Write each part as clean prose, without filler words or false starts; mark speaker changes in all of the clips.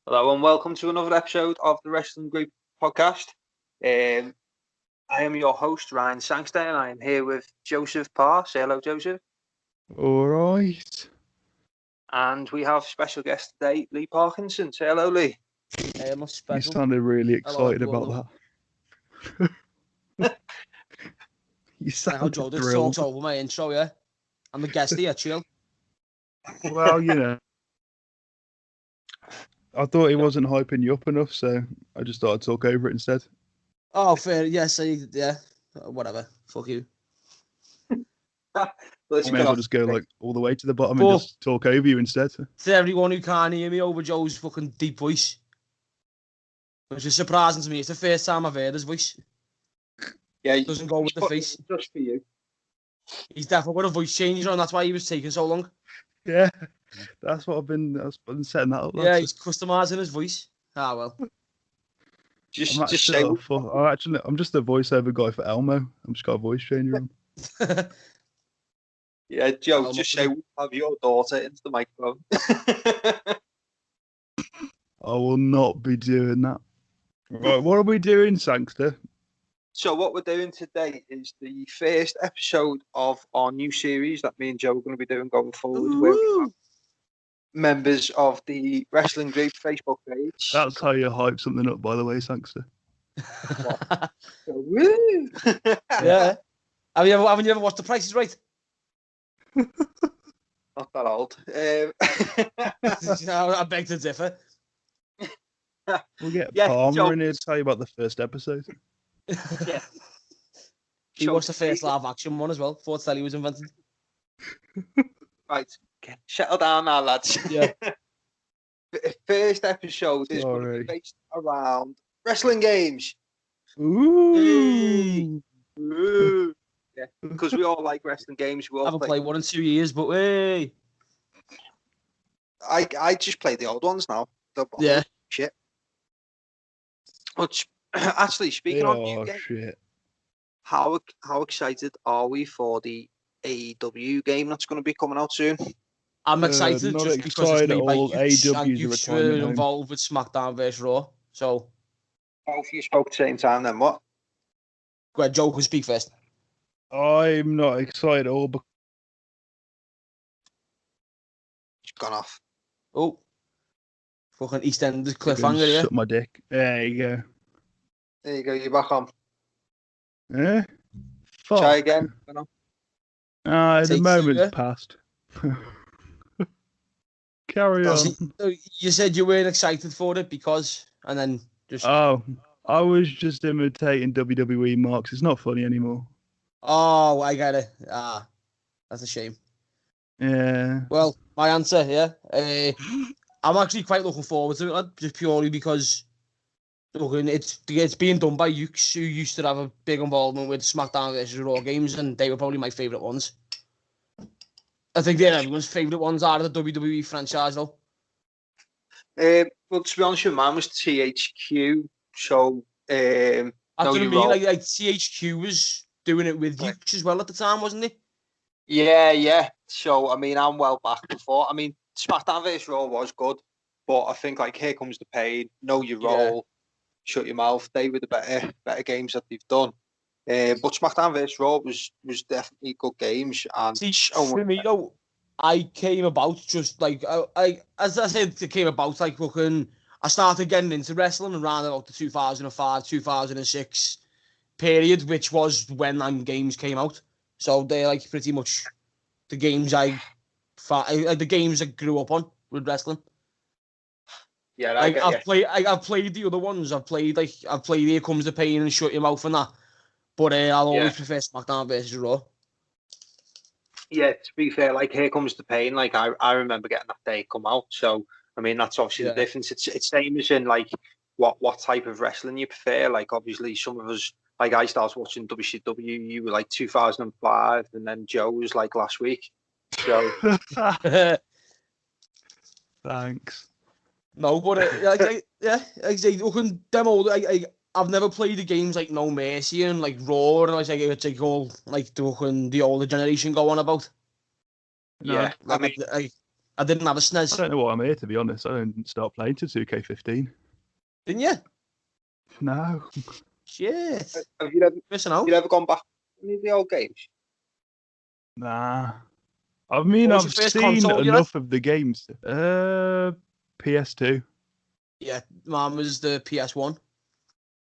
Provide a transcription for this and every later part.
Speaker 1: Hello and welcome to another episode of the Wrestling Group podcast. I am your host, Ryan Sangster, and I am here with Joseph Parr. Say hello, Joseph.
Speaker 2: All right.
Speaker 1: And we have special guest today, Lee Parkinson. Say hello, Lee.
Speaker 2: You sounded really excited about that. You sounded
Speaker 3: Joe just
Speaker 2: thrilled.
Speaker 3: talks over my intro, yeah? I'm the guest here, chill.
Speaker 2: Well, you know. I thought he wasn't hyping you up enough, so I just thought I'd talk over it instead.
Speaker 3: Oh, fair. Yes, yeah. Whatever. Fuck you.
Speaker 2: I may as well just go like all the way to the bottom and just talk over you instead.
Speaker 3: To everyone who can't hear me over Joe's fucking deep voice, which is surprising to me. It's the first time I've heard his voice.
Speaker 1: Yeah,
Speaker 3: it doesn't go with the face.
Speaker 1: Just for you.
Speaker 3: He's definitely got a voice changer on. That's why he was taking so long.
Speaker 2: Yeah, that's what I've been setting that up.
Speaker 3: Yeah, he's customising his voice. Ah, well.
Speaker 1: Just
Speaker 2: I'm just a voiceover guy for Elmo. I'm just got a voice changer on.
Speaker 1: Yeah, Joe, just say have your daughter into the microphone.
Speaker 2: I will not be doing that. Right, what are we doing, Sangster?
Speaker 1: So what we're doing today is the first episode of our new series that me and Joe are going to be doing going forward. Where we have members of the Wrestling Group Facebook page.
Speaker 2: That's how you hype something up, by the way, Sangster.
Speaker 1: Woo!
Speaker 3: Yeah. Haven't you ever watched The Price is Right?
Speaker 1: Not that old.
Speaker 3: I beg to differ.
Speaker 2: We'll get Palmer in here to tell you about the first episode.
Speaker 1: Yeah.
Speaker 3: He watched the first live action one as well, before telly was invented.
Speaker 1: Right, settle down now, lads.
Speaker 3: Yeah.
Speaker 1: The first episode is going to be based around wrestling games.
Speaker 2: Ooh.
Speaker 1: Ooh. Yeah, because we all like wrestling games. We all
Speaker 3: haven't played one in 2 years, but hey.
Speaker 1: I just play the old ones now.
Speaker 3: Yeah.
Speaker 1: Shit. Which, actually, speaking of new games,
Speaker 2: shit.
Speaker 1: How excited are we for the AEW game that's going to be coming out soon?
Speaker 3: I'm excited
Speaker 2: not
Speaker 3: just
Speaker 2: excited
Speaker 3: because it's made by
Speaker 2: AEW's
Speaker 3: were involved with Smackdown vs Raw. So,
Speaker 1: both of you spoke at the same time. Then what?
Speaker 3: Go ahead, Joe can speak first.
Speaker 2: I'm not excited at all.
Speaker 1: It's gone off.
Speaker 3: Oh, fucking EastEnders cliffhanger here.
Speaker 2: Suck my dick. There you go.
Speaker 1: There you go. You're back on.
Speaker 2: Eh? Fuck.
Speaker 1: Try again.
Speaker 2: The moment's passed. Carry on.
Speaker 3: So you said you weren't excited for it because, and then just.
Speaker 2: Oh, I was just imitating WWE marks. It's not funny anymore.
Speaker 3: Oh, I get it. Ah, that's a shame.
Speaker 2: Yeah.
Speaker 3: Well, my answer, yeah. I'm actually quite looking forward to it, just purely because it's being done by Ukes, who used to have a big involvement with SmackDown vs Raw games, and they were probably my favourite ones. I think they're everyone's favourite ones out of the WWE franchise, though.
Speaker 1: Well, to be honest with you, mine was THQ, so...
Speaker 3: That's what I mean, like THQ was doing it with Ukes as well at the time, wasn't he?
Speaker 1: Yeah. So, I mean, I'm well back before. I mean, SmackDown vs Raw was good, but I think, like, Here Comes the Pain, Know Your Role, Shut Your Mouth, they were the better games that they've done. But SmackDown vs Raw was definitely good games. And
Speaker 3: see, for me, though, I came about just, like, as I said, it came about, like, looking... I started getting into wrestling around about the 2005, 2006 period, which was when games came out. So they're like pretty much the games I grew up on with wrestling.
Speaker 1: Yeah,
Speaker 3: I've played the other ones. I've played Here Comes the Pain and Shut Your Mouth and that. But I'll always prefer SmackDown vs Raw.
Speaker 1: Yeah, to be fair, like Here Comes the Pain, like I remember getting that day come out. So I mean, that's obviously the difference. It's same as in like what type of wrestling you prefer. Like obviously some of us, like I started watching WCW, you were like 2005, and then Joe was like last week. So
Speaker 2: thanks.
Speaker 3: No, but looking them old. I've never played the games like No Mercy and like Raw, and it's like all like the older generation go on about.
Speaker 1: Yeah,
Speaker 3: I mean, I didn't have a
Speaker 2: I
Speaker 3: SNES.
Speaker 2: don't know what I'm here, to be honest. I didn't start playing to 2K15.
Speaker 3: Didn't you?
Speaker 2: No.
Speaker 3: Shit.
Speaker 1: Have you
Speaker 3: Missing out.
Speaker 1: ever gone back to any of the old games?
Speaker 2: Nah. I mean,
Speaker 3: What was
Speaker 2: I've
Speaker 3: your first
Speaker 2: seen
Speaker 3: console you
Speaker 2: enough of the games. PS2.
Speaker 3: Yeah, mine was the PS1.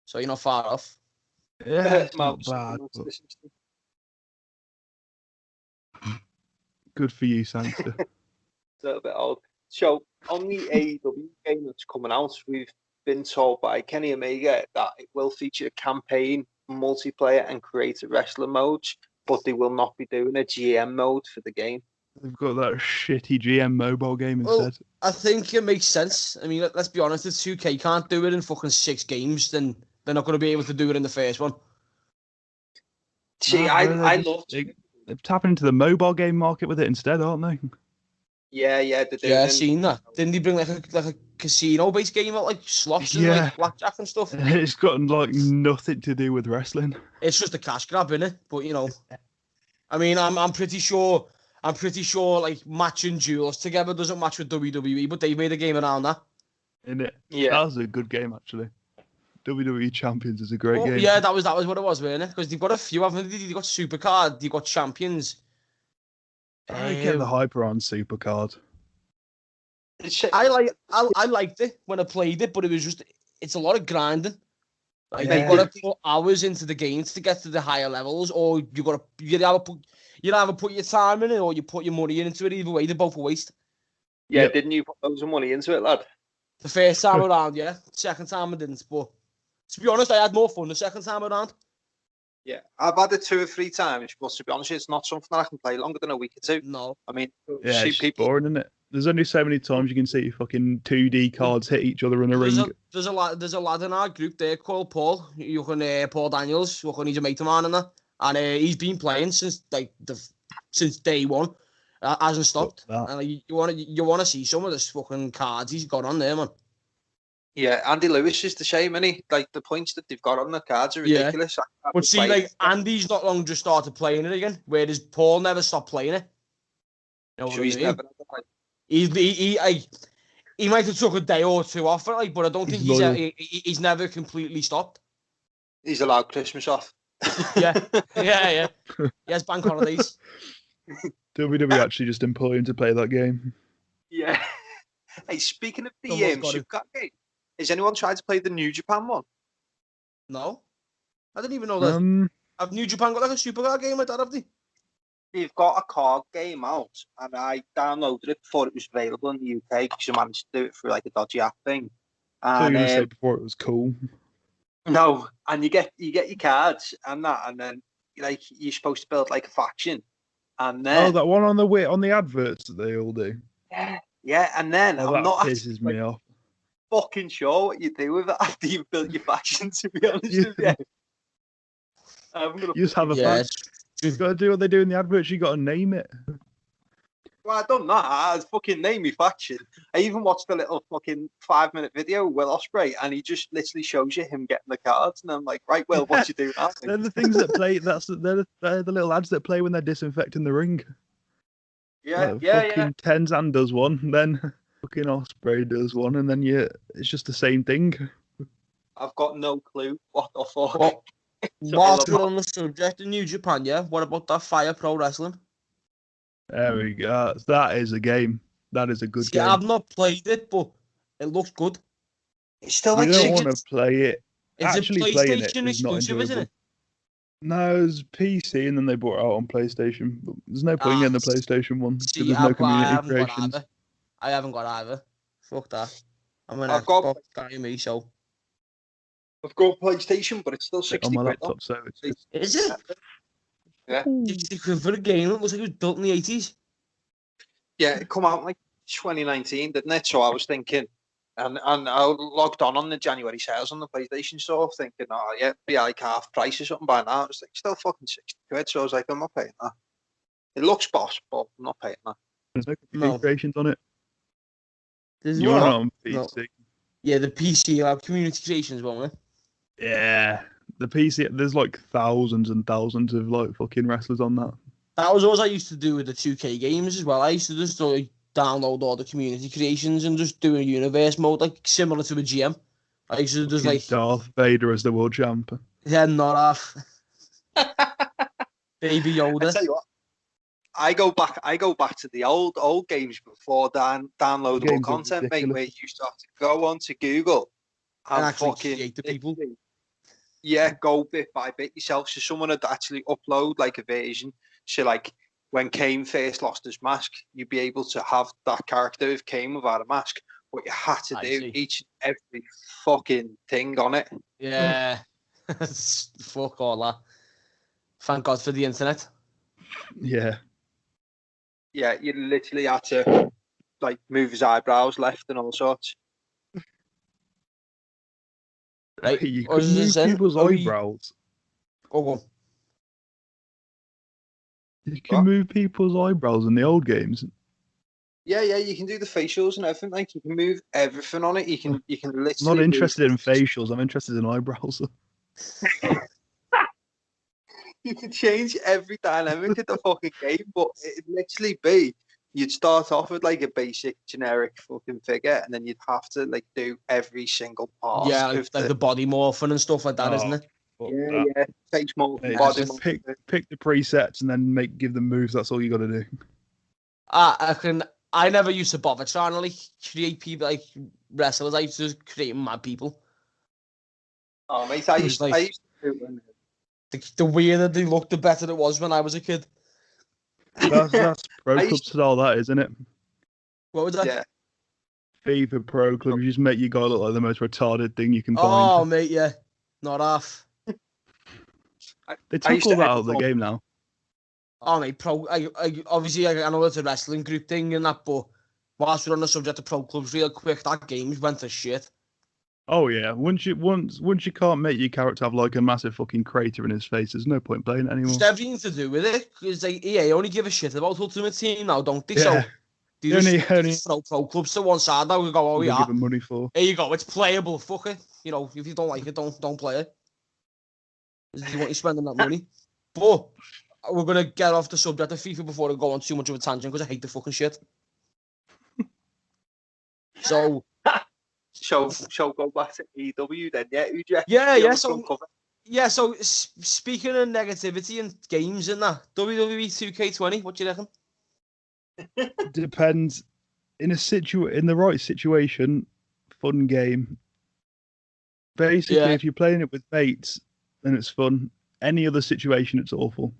Speaker 3: So you're not far off.
Speaker 2: Yeah, it's
Speaker 1: Man,
Speaker 2: not bad.
Speaker 1: it's
Speaker 2: But
Speaker 1: the 60.
Speaker 2: good for you, Sangster.
Speaker 1: A little bit old. So on the AEW game that's coming out, we've been told by Kenny Omega that it will feature a campaign, multiplayer, and creative wrestling modes, but they will not be doing a GM mode for the game.
Speaker 2: They've got that shitty GM mobile game
Speaker 3: Well,
Speaker 2: instead.
Speaker 3: I think it makes sense. I mean, let's be honest, if 2K can't do it in fucking 6 games, then they're not going to be able to do it in the first one.
Speaker 1: See,
Speaker 2: No,
Speaker 1: I love.
Speaker 2: They're tapping into the mobile game market with it instead, aren't they?
Speaker 1: Yeah, they're doing.
Speaker 3: Yeah, I've seen that. Didn't they bring like a casino-based game out, like slots and like blackjack and stuff?
Speaker 2: It's got like nothing to do with wrestling.
Speaker 3: It's just a cash grab, innit? But you know, I mean, I'm pretty sure like matching duels together doesn't match with WWE, but they've made a game around that.
Speaker 2: Isn't it?
Speaker 1: Yeah,
Speaker 2: that was a good game actually. Wwe Champions is a great game.
Speaker 3: Yeah, that was what it was, wasn't it? Because they've got a few, haven't they? They've got Supercard, they've got Champions.
Speaker 2: I get the hyper on Supercard.
Speaker 3: I liked it when I played it, but it's a lot of grinding. Like you've got to put hours into the games to get to the higher levels, or you either put your time in it or you put your money into it. Either way, they're both a waste.
Speaker 1: Yeah, didn't you put loads of money into it, lad?
Speaker 3: The first time around, yeah. Second time I didn't, but to be honest, I had more fun the second time around.
Speaker 1: Yeah, I've had it 2 or 3 times, but to be honest, it's not something that I can play longer than a week or two.
Speaker 3: No.
Speaker 1: I mean,
Speaker 2: yeah, it's people boring, isn't it? There's only so many times you can see fucking 2D cards hit each other in a ring.
Speaker 3: There's a lad in our group there called Paul. You can Paul Daniels. He's a mate of mine and that, and he's been playing since since day one. Hasn't stopped. And you want to see some of the fucking cards he's got on there, man.
Speaker 1: Yeah, Andy Lewis is the same, isn't he? Like the points that they've got on the cards are ridiculous.
Speaker 3: Yeah. But see, like Andy's not long just started playing it again, whereas Paul never stopped playing it. You know what I mean? He might have took a day or two off it, like, but I don't think he's never completely stopped.
Speaker 1: He's allowed Christmas off.
Speaker 3: Yeah. He has bank holidays.
Speaker 2: WWE actually just employ him to play that game.
Speaker 1: Yeah. Hey, speaking of the Supercard game, has anyone tried to play the New Japan one?
Speaker 3: No. I didn't even know that. Have New Japan got like a Supercard game like that, have they?
Speaker 1: They've got a card game out, and I downloaded it before it was available in the UK because you managed to do it through like a dodgy app thing. And,
Speaker 2: so you were going to say before it was cool.
Speaker 1: No, and you get your cards and that, and then like you're supposed to build like a faction, and then
Speaker 2: that one on the adverts that they all do.
Speaker 1: Yeah, and then I'm not
Speaker 2: pisses me off.
Speaker 1: Fucking sure what you do with it after you've built your faction. To be honest with you,
Speaker 2: you just have a faction. You've got to do what they do in the adverts. You got to name it.
Speaker 1: Well, I done that. I fucking named my faction. I even watched a little fucking 5-minute video with Will Ospreay, and he just literally shows you him getting the cards, and I'm like, right, Will, what you do now?
Speaker 2: They're the things that play. They're the little ads that play when they're disinfecting the ring.
Speaker 1: Yeah.
Speaker 2: Tenzan does one, then fucking Ospreay does one, and then it's just the same thing.
Speaker 1: I've got no clue what the fuck.
Speaker 3: Whilst we're on the subject of New Japan, what about that Fire Pro Wrestling?
Speaker 2: There we go. That is a game. That is a good game.
Speaker 3: I've not played it, but it looks good.
Speaker 1: It's still
Speaker 2: like you don't want to play it.
Speaker 3: It's
Speaker 2: actually
Speaker 3: a PlayStation exclusive, isn't it?
Speaker 2: No, it's PC, and then they brought it out on PlayStation. But there's no point in getting the PlayStation one because there's no community creations.
Speaker 3: I haven't got either. Fuck that. I'm an Xbox guy, me, so.
Speaker 1: I've got PlayStation, but it's still 60
Speaker 2: on my
Speaker 1: quid.
Speaker 2: laptop, so it's
Speaker 3: Is it?
Speaker 1: Yeah.
Speaker 3: 60 quid for a game that looks like it was built in the 80s.
Speaker 1: Yeah, it come out like 2019, didn't it? So I was thinking, and I logged on the January sales on the PlayStation Store, thinking, be like half price or something by now. It's like still fucking 60 quid. So I was like, I'm not paying that. It looks boss, but I'm not paying that.
Speaker 2: There's no community creations on it.
Speaker 3: You're
Speaker 2: not on PC.
Speaker 3: No. Yeah, the PC will have community creations, won't it?
Speaker 2: Yeah, the PC. There's like thousands and thousands of like fucking wrestlers on that.
Speaker 3: That was all I used to do with the 2K games as well. I used to just download all the community creations and just do a universe mode, like similar to a GM. Like, so there's like
Speaker 2: Darth Vader as the world champion.
Speaker 3: Yeah, not off. Baby Yoda.
Speaker 1: I tell you what, I go back to the old games before downloadable content, mate, where you used to have to go onto Google and fucking
Speaker 3: create the people.
Speaker 1: Yeah, go bit by bit yourself. So someone would actually upload like a version. So like when Kane first lost his mask, you'd be able to have that character if Kane without a mask. But you had to do each and every fucking thing on it.
Speaker 3: Yeah. Fuck all that. Thank God for the internet.
Speaker 2: Yeah.
Speaker 1: Yeah, you literally had to like move his eyebrows left and all sorts.
Speaker 3: Right.
Speaker 2: You can move people's eyebrows.
Speaker 3: Go on.
Speaker 2: You can move people's eyebrows in the old games.
Speaker 1: Yeah, you can do the facials and everything. Like you can move everything on it. You can literally.
Speaker 2: I'm not interested in facials. I'm interested in eyebrows.
Speaker 1: You can change every dynamic of the fucking game, but it'd literally be you'd start off with like a basic generic fucking figure, and then you'd have to like do every single part.
Speaker 3: Yeah, like the body morphing and stuff like that, isn't it?
Speaker 1: Yeah. Face morphing, body
Speaker 2: morphing. Pick the presets and then give them moves. That's all you got to do.
Speaker 3: I never used to bother trying to like create people like wrestlers. I used to just create mad people.
Speaker 1: Oh mate, I used to do it.
Speaker 3: The weirder they looked, the better it was when I was a kid.
Speaker 2: That's Pro Club style, that isn't it?
Speaker 3: What was that?
Speaker 1: Yeah.
Speaker 2: FIFA Pro Club, you just make your guy look like the most retarded thing you can find.
Speaker 3: Oh, mate, yeah. Not half.
Speaker 2: They took all that out of the game now.
Speaker 3: Oh, mate, obviously, I know it's a wrestling group thing and that, but whilst we're on the subject of Pro Clubs real quick, that game went to shit.
Speaker 2: Oh yeah, once you can't make your character have like a massive fucking crater in his face, there's no point playing it anymore.
Speaker 3: It's everything to do with it, because EA only give a shit about Ultimate Team now, don't they?
Speaker 2: Yeah.
Speaker 3: So they just throw Pro Clubs to one side now. We go, oh yeah,
Speaker 2: give them money for.
Speaker 3: Here you go, it's playable. Fuck it. You know, if you don't like it, don't play it. You want you spending that money, but we're gonna get off the subject of FIFA before I go on too much of a tangent because I hate the fucking shit. So
Speaker 1: go back to EW then, yeah?
Speaker 3: So speaking of negativity and games and that, WWE 2K20, what do you reckon?
Speaker 2: Depends. In the right situation, fun game. Basically, if you're playing it with mates, then it's fun. Any other situation, it's awful.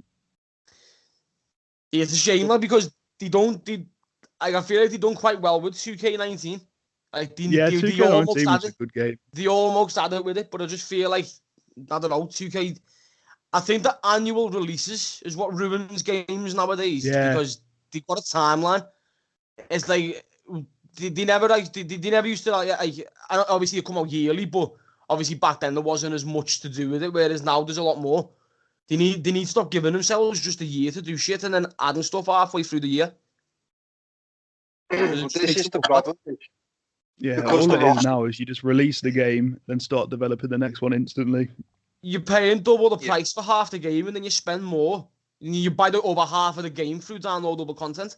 Speaker 3: Yeah, it's a shame, like, because I feel like they done quite well with 2K19. Like,
Speaker 2: 2K19 was a good game.
Speaker 3: They almost had it with it, but I just feel like, I don't know, 2K... I think the annual releases is what ruins games nowadays.
Speaker 2: Yeah.
Speaker 3: Because they've got a timeline. It's like, they never used to, like obviously it come out yearly, but obviously back then there wasn't as much to do with it, whereas now there's a lot more. They need to stop giving themselves just a year to do shit and then adding stuff halfway through the year.
Speaker 1: This is the problem.
Speaker 2: Yeah, all it is now is you just release the game, then start developing the next one instantly.
Speaker 3: You're paying double the price for half the game, and then you spend more. You buy the over half of the game through downloadable content.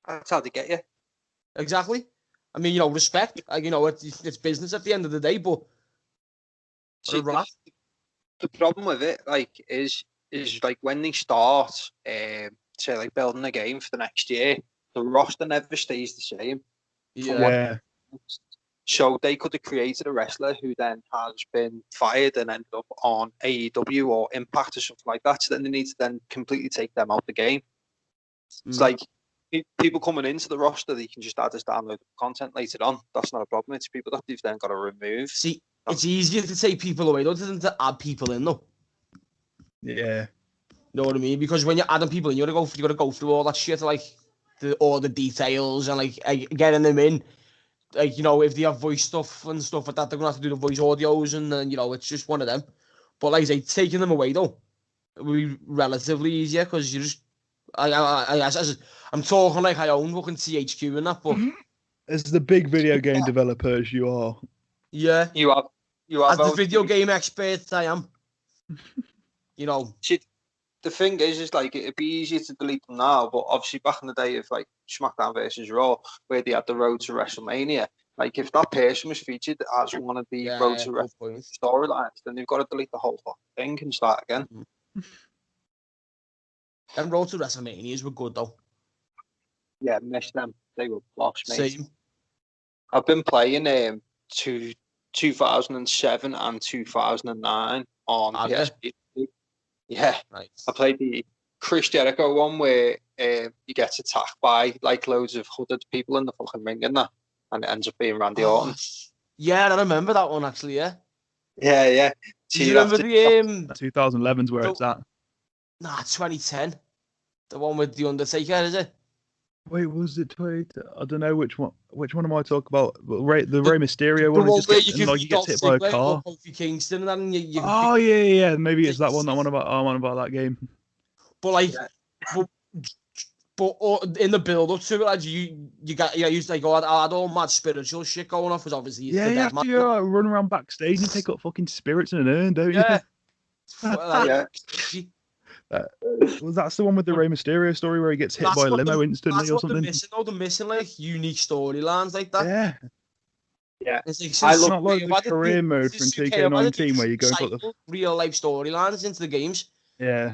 Speaker 1: That's how they get you.
Speaker 3: Exactly. I mean, respect. Like, it's business at the end of the day, but
Speaker 1: the problem with it, like, is like when they start, say, like building a game for the next year, the roster never stays the same.
Speaker 2: Yeah.
Speaker 1: So they could have created a wrestler who then has been fired and ended up on AEW or Impact or something like that. So then they need to then completely take them out the game. It's like people coming into the roster, they can just add as downloadable content later on. That's not a problem. It's people that they've then got to remove.
Speaker 3: See, it's easier to take people away than to add people in, though.
Speaker 2: Yeah.
Speaker 3: You know what I mean? Because when you're adding people in, you got to go through all that shit, like all the details and like getting them in. Like, if they have voice stuff and stuff like that, they're gonna have to do the voice audios, and then it's just one of them. But like I say, taking them away though, it will be relatively easier because you just. I'm talking like I own fucking THQ and that, but
Speaker 2: as the big video game developers you are.
Speaker 3: Yeah,
Speaker 1: you have.
Speaker 3: As the video game expert I am.
Speaker 1: the thing is like it'd be easier to delete them now, but obviously back in the day of like SmackDown versus Raw, where they had the road to WrestleMania, like if that person was featured as one of the road to WrestleMania storylines, then they've got to delete the whole fucking thing and start again.
Speaker 3: And road to WrestleManias were good though.
Speaker 1: Yeah, missed them. They were flops, mate.
Speaker 3: Same.
Speaker 1: I've been playing 2007 and 2009 on PSP. Yeah, nice. I played the Chris Jericho one where he gets attacked by like loads of hooded people in the fucking ring and that, and it ends up being Randy Orton.
Speaker 3: Yeah, I remember that one actually. Yeah.
Speaker 1: Yeah.
Speaker 3: Do you remember the
Speaker 2: 2011's where it's at?
Speaker 3: Nah, 2010. The one with the Undertaker, is it?
Speaker 2: Wait, was it 20? I don't know which one. Which one am I talking about? The Rey Mysterio one.
Speaker 3: Where
Speaker 2: you get hit by a car.
Speaker 3: Kingston, and you
Speaker 2: oh yeah. Maybe it's that one. I'm on about that game.
Speaker 3: But like, but in the build up to it, like you used to like I had all mad spiritual shit going off. Was obviously
Speaker 2: you have to run around backstage and take up fucking spirits in an urn, don't you?
Speaker 1: Yeah.
Speaker 2: Well, that's the one with the Rey Mysterio story where he gets hit by a limo instantly or something.
Speaker 3: They're missing like unique storylines like that.
Speaker 1: Yeah.
Speaker 3: It's like,
Speaker 2: I love like the career mode from 2K19 where you go for the
Speaker 3: real life storylines into the games.
Speaker 2: Yeah.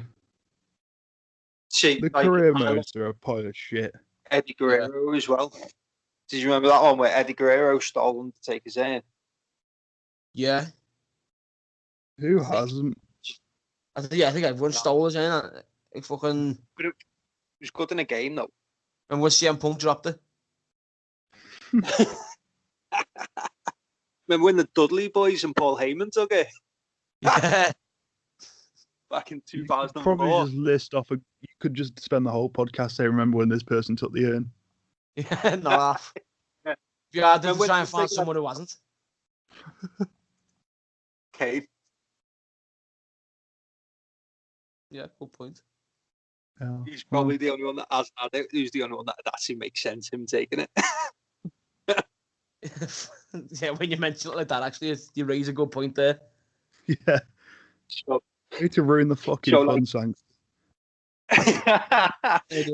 Speaker 2: The career modes are a pile of shit.
Speaker 1: Eddie Guerrero as well. Did you remember that one where Eddie Guerrero stole Undertaker's in?
Speaker 3: Yeah.
Speaker 2: Who hasn't?
Speaker 3: I think everyone stole his in. It fucking.
Speaker 1: But it was good in a game though.
Speaker 3: And was CM Punk dropped it?
Speaker 1: Remember when the Dudley Boys and Paul Heyman took it?
Speaker 3: Yeah.
Speaker 1: Back in 2004.
Speaker 2: Probably just list off. You could just spend the whole podcast saying, "Remember when this person took the urn?"
Speaker 3: Yeah, no laugh. You had to try and find someone who wasn't.
Speaker 1: Okay.
Speaker 3: Yeah, good point.
Speaker 1: He's probably the only one that has had it. Who's the only one that actually makes sense, him taking it.
Speaker 3: Yeah, when you mention it like that, actually, you raise a good point there.
Speaker 2: Yeah.
Speaker 1: So,
Speaker 2: need to ruin the fucking fun, Sangster.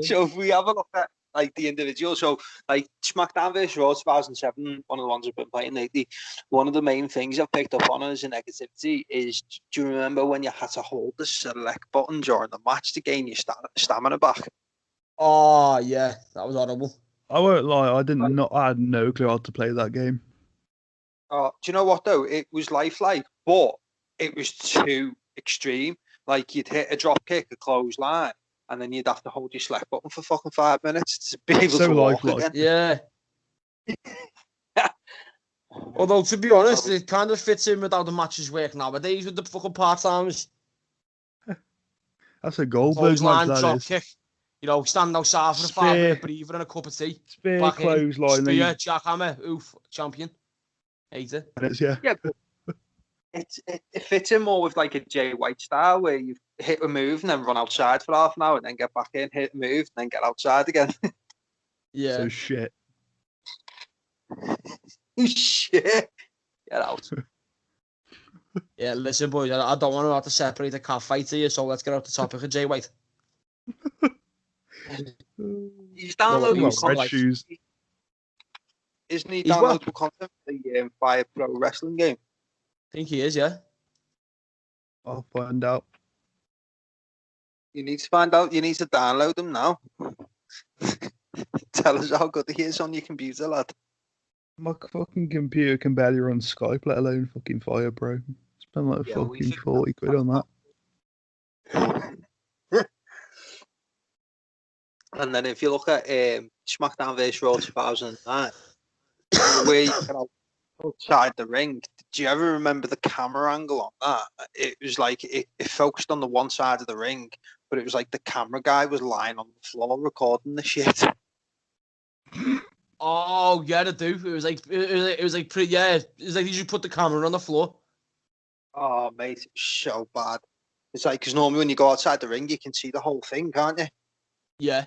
Speaker 1: So if we have a look at like the individual, so like SmackDown vs Raw 2007, one of the ones I've been playing lately, one of the main things I've picked up on as a negativity is, do you remember when you had to hold the select button during the match to gain your stamina back?
Speaker 3: Oh yeah, that was horrible.
Speaker 2: I won't lie, I had no clue how to play that game.
Speaker 1: Do you know what though? It was lifelike, but it was too extreme. Like you'd hit a drop kick, a clothesline, and then you'd have to hold your select button for fucking 5 minutes to be able to walk again.
Speaker 3: Yeah. Although, to be honest, it kind of fits in with how the matches work nowadays with the fucking part-timers.
Speaker 2: That's a Goldberg match, that is.
Speaker 3: Kick. You know, stand outside for a 5-minute breather and a cup of tea.
Speaker 2: Spear, clothesline.
Speaker 3: Spear, jackhammer, oof, champion. Hate it.
Speaker 1: Yeah, but it fits in more with like a Jay White style where you hit a move and then run outside for half an hour and then get back in, hit a move, and then get outside again.
Speaker 3: Yeah.
Speaker 2: So shit.
Speaker 1: Shit. Get out.
Speaker 3: Yeah, listen, boys, I don't want to have to separate a cat fight here, so let's get off the topic of Jay White.
Speaker 1: He's downloading
Speaker 2: red shoes.
Speaker 1: Isn't he downloadable content for the Fire Pro Wrestling game?
Speaker 3: I think he is, yeah.
Speaker 2: I'll find out.
Speaker 1: You need to find out. You need to download them now. Tell us how good he is on your computer, lad.
Speaker 2: My fucking computer can barely run Skype, let alone fucking Fire Pro. Spend like fucking 40 quid on that.
Speaker 1: And then if you look at SmackDown vs Raw 2009, where you get outside the ring, do you ever remember the camera angle on that? It was like it focused on the one side of the ring, but it was like the camera guy was lying on the floor recording the shit.
Speaker 3: Oh yeah, I do. It was like pretty. Yeah, it was like you just put the camera on the floor.
Speaker 1: Oh mate, it was so bad. It's like because normally when you go outside the ring, you can see the whole thing, can't you?
Speaker 3: Yeah.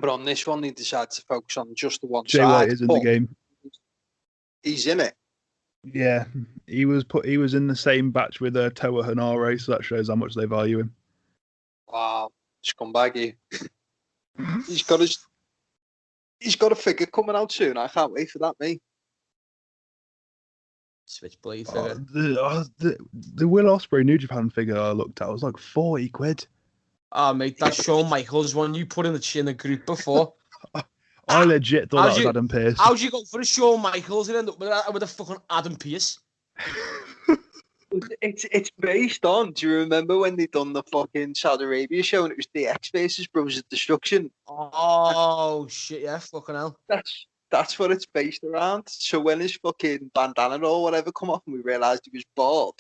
Speaker 1: But on this one, they decided to focus on just the one
Speaker 2: Jay
Speaker 1: side.
Speaker 2: Jay White is in the game.
Speaker 1: He's in it.
Speaker 2: Yeah, he was in the same batch with Toa Hanare, so that shows how much they value him.
Speaker 1: Wow, scumbag you. He's got a figure coming out soon. I can't wait for that, mate.
Speaker 3: Switchblade figure.
Speaker 2: The Will Ospreay New Japan figure I looked at was like 40 quid.
Speaker 3: Oh, mate, that's Shawn Michaels one you put in the group before.
Speaker 2: I legit thought that was Adam Pearce.
Speaker 3: How'd you go for a Shawn Michaels and end up with a fucking Adam Pearce?
Speaker 1: It's based on. Do you remember when they done the fucking Saudi Arabia show and it was DX versus Brothers of Destruction?
Speaker 3: Oh shit! Yeah, fucking hell.
Speaker 1: That's what it's based around. So when his fucking bandana or whatever come off and we realised he was bald,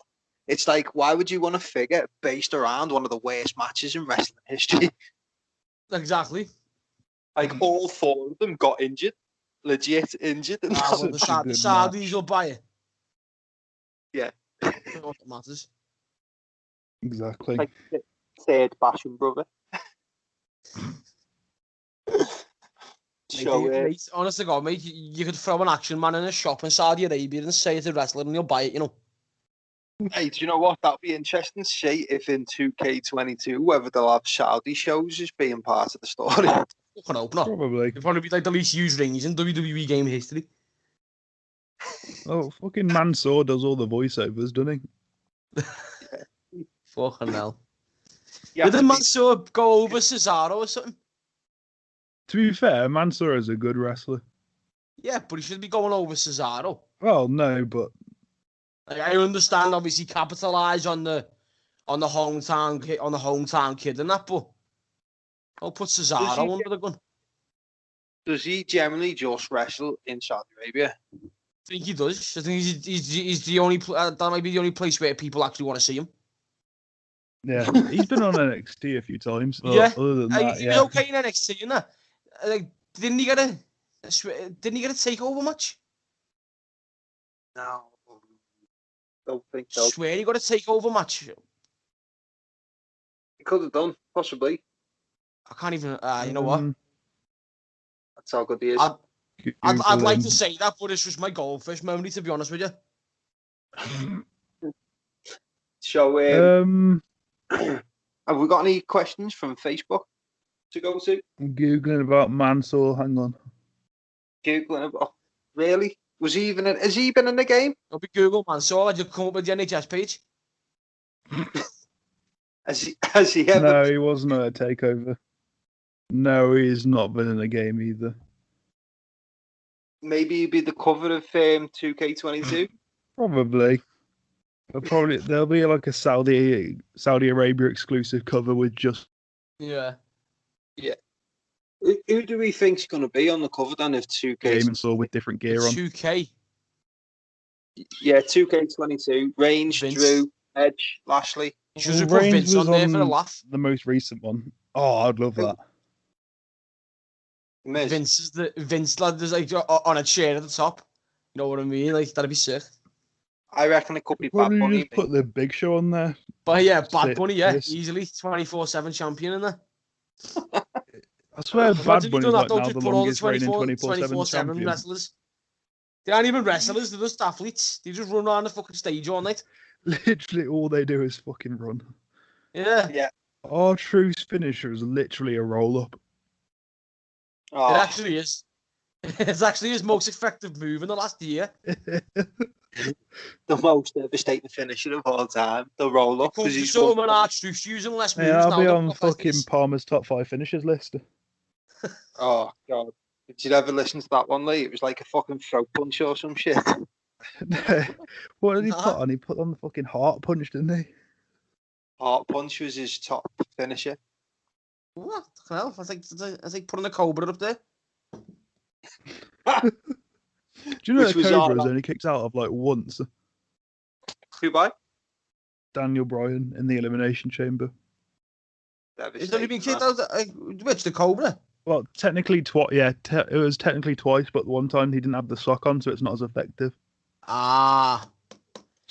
Speaker 1: it's like, why would you want a figure based around one of the worst matches in wrestling history?
Speaker 3: Exactly.
Speaker 1: Like all 4 of them got injured, legit injured. And
Speaker 3: well, the Saudis will buy it.
Speaker 1: Yeah.
Speaker 3: What matters.
Speaker 2: Exactly.
Speaker 1: Like third bashing brother.
Speaker 3: Mate, honest to God, mate, you could throw an action man in a shop in Saudi Arabia and say it's a wrestler and he'll buy it, you know.
Speaker 1: Hey, do you know what? That'd be interesting to see if in 2K22 whether they'll have Saudi shows as being part of the story.
Speaker 3: I hope not.
Speaker 2: Probably.
Speaker 3: It'd probably be like the least used rings in WWE game history.
Speaker 2: Oh, fucking Mansoor does all the voiceovers, doesn't he?
Speaker 3: Fucking hell. Did Mansoor go over Cesaro or something?
Speaker 2: To be fair, Mansoor is a good wrestler.
Speaker 3: Yeah, but he should be going over Cesaro.
Speaker 2: Well, no, but
Speaker 3: like, I understand, obviously, capitalise on the hometown kid and that, but I'll put Cesaro under the gun.
Speaker 1: Does he generally just wrestle in Saudi Arabia?
Speaker 3: I think he does. I think he's the only. That might be the only place where people actually want to see him.
Speaker 2: Yeah, he's been on NXT a few times.
Speaker 3: Yeah,
Speaker 2: other than that,
Speaker 3: he was okay in NXT, and that. Like, didn't he get a takeover match?
Speaker 1: No, don't think so.
Speaker 3: I swear he got a takeover match.
Speaker 1: He could have done, possibly.
Speaker 3: I can't even. You know what?
Speaker 1: That's how good he is.
Speaker 3: I'd like to say that, but it's just my goldfish memory, to be honest with you.
Speaker 1: So, have we got any questions from Facebook to go to?
Speaker 2: I'm Googling about Mansoor. Hang on.
Speaker 1: Googling about. Really? Has he been in the game?
Speaker 3: I'll be Google Mansoor. You'll come up with the NHS page.
Speaker 1: Has he ever?
Speaker 2: No, he wasn't at a takeover. No, he's not been in the game either.
Speaker 1: Maybe he'd be the cover of 2K22.
Speaker 2: Probably. There'll be like a Saudi Arabia exclusive cover with just.
Speaker 3: Yeah.
Speaker 1: Who do we think's going to be on the cover then of 2K?
Speaker 2: Game and saw with different gear on.
Speaker 3: 2K.
Speaker 1: Yeah, 2K22. Reigns,
Speaker 3: Vince.
Speaker 1: Drew, Edge, Lashley.
Speaker 3: You should have put Vince on there for a laugh.
Speaker 2: The most recent one. Oh, I'd love that.
Speaker 3: Vince is the Vince lad. There's like on a chair at the top. You know what I mean? Like that'd be sick.
Speaker 1: I reckon it could be Bad
Speaker 2: Probably
Speaker 1: Bunny.
Speaker 2: just put the Big Show on there.
Speaker 3: But yeah, Bad Bunny, yeah, easily 24/7 champion in there.
Speaker 2: I swear, Bad Bunny's like now the longest reigning 24/7 champion.
Speaker 3: Wrestlers. They aren't even wrestlers; they're just athletes. They just run around the fucking stage all night.
Speaker 2: Literally, all they do is fucking run.
Speaker 3: Yeah.
Speaker 2: R-Truth's finisher is literally a roll-up.
Speaker 1: Oh.
Speaker 3: It actually is. It's actually his most effective move in the last year.
Speaker 1: The most devastating finisher of all time. The roll up.
Speaker 3: Because he's so many R-Truths using less moves.
Speaker 2: Yeah, I'll
Speaker 3: now
Speaker 2: be on fucking Palmer's top 5 finishers list.
Speaker 1: Oh god. Did you ever listen to that one, Lee? It was like a fucking throat punch or some shit.
Speaker 2: What did he put on? He put on the fucking heart punch, didn't he?
Speaker 1: Heart punch was his top finisher.
Speaker 3: What the hell? I think putting a Cobra up there.
Speaker 2: Do you know that Cobra's only kicked out of like once?
Speaker 1: Who by?
Speaker 2: Daniel Bryan in the Elimination Chamber.
Speaker 3: He's only been kicked out of which, the Cobra?
Speaker 2: Well, technically it was technically twice, but one time he didn't have the sock on, so it's not as effective.
Speaker 3: Ah.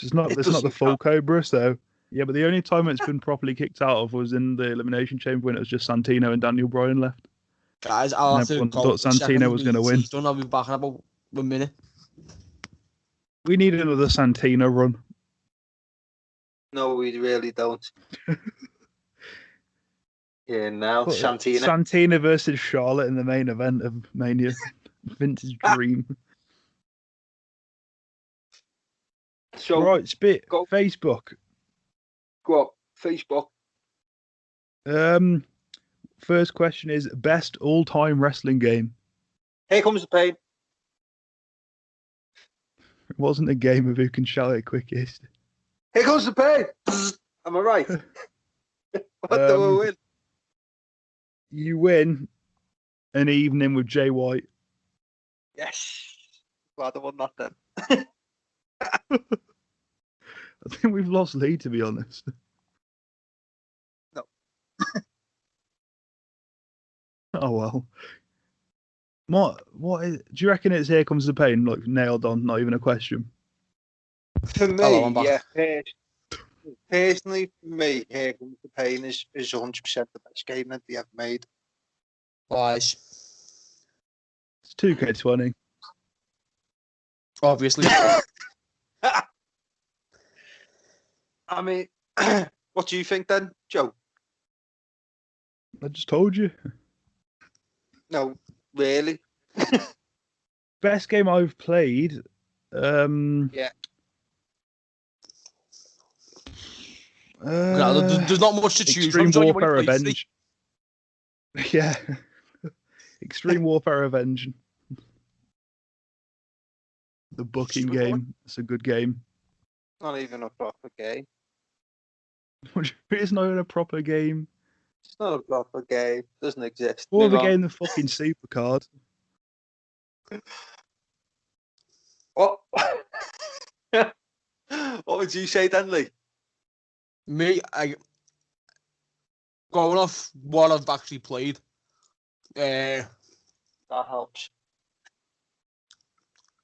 Speaker 2: It's not the full Cobra, so yeah, but the only time it's been properly kicked out of was in the Elimination Chamber when it was just Santino and Daniel Bryan left.
Speaker 3: Guys, I'll have to go.
Speaker 2: Thought Santino was going to win.
Speaker 3: I'll be back in about 1 minute.
Speaker 2: We need another Santino run.
Speaker 1: No, we really don't. Yeah, now Santina.
Speaker 2: Santina versus Charlotte in the main event of Mania. Vince's dream.
Speaker 1: So
Speaker 2: right, Spit.
Speaker 1: go.
Speaker 2: Facebook.
Speaker 1: Go up. Facebook.
Speaker 2: First question is best all-time wrestling game.
Speaker 1: Here comes the pain.
Speaker 2: It wasn't a game of who can shout it quickest.
Speaker 1: Here comes the pain. Am I right? What do we win?
Speaker 2: You win an evening with Jay White.
Speaker 1: Yes. Glad I won that then.
Speaker 2: I think we've lost Lee, to be honest.
Speaker 1: No.
Speaker 2: Oh well. What is? Do you reckon it's Here Comes the Pain? Like nailed on, not even a question.
Speaker 1: For me, yeah. Personally, for me, Here Comes the Pain is 100% the best game that they ever made.
Speaker 3: Lies.
Speaker 2: It's 2K20.
Speaker 3: Obviously.
Speaker 1: I mean, what do you think then, Joe?
Speaker 2: I just told you.
Speaker 1: No, really?
Speaker 2: Best game I've played.
Speaker 1: Yeah.
Speaker 3: There's not much to choose
Speaker 2: Extreme
Speaker 3: from.
Speaker 2: Warfare Revenge. Yeah. Extreme Warfare Revenge. The booking game. It's a good game.
Speaker 1: Not even a proper game.
Speaker 2: It's not even a proper game.
Speaker 1: It's not a proper game. It doesn't exist.
Speaker 2: More of a game than fucking Supercard.
Speaker 1: What? What would you say, then, Lee?
Speaker 3: Me, going off what I've actually played.
Speaker 1: That helps.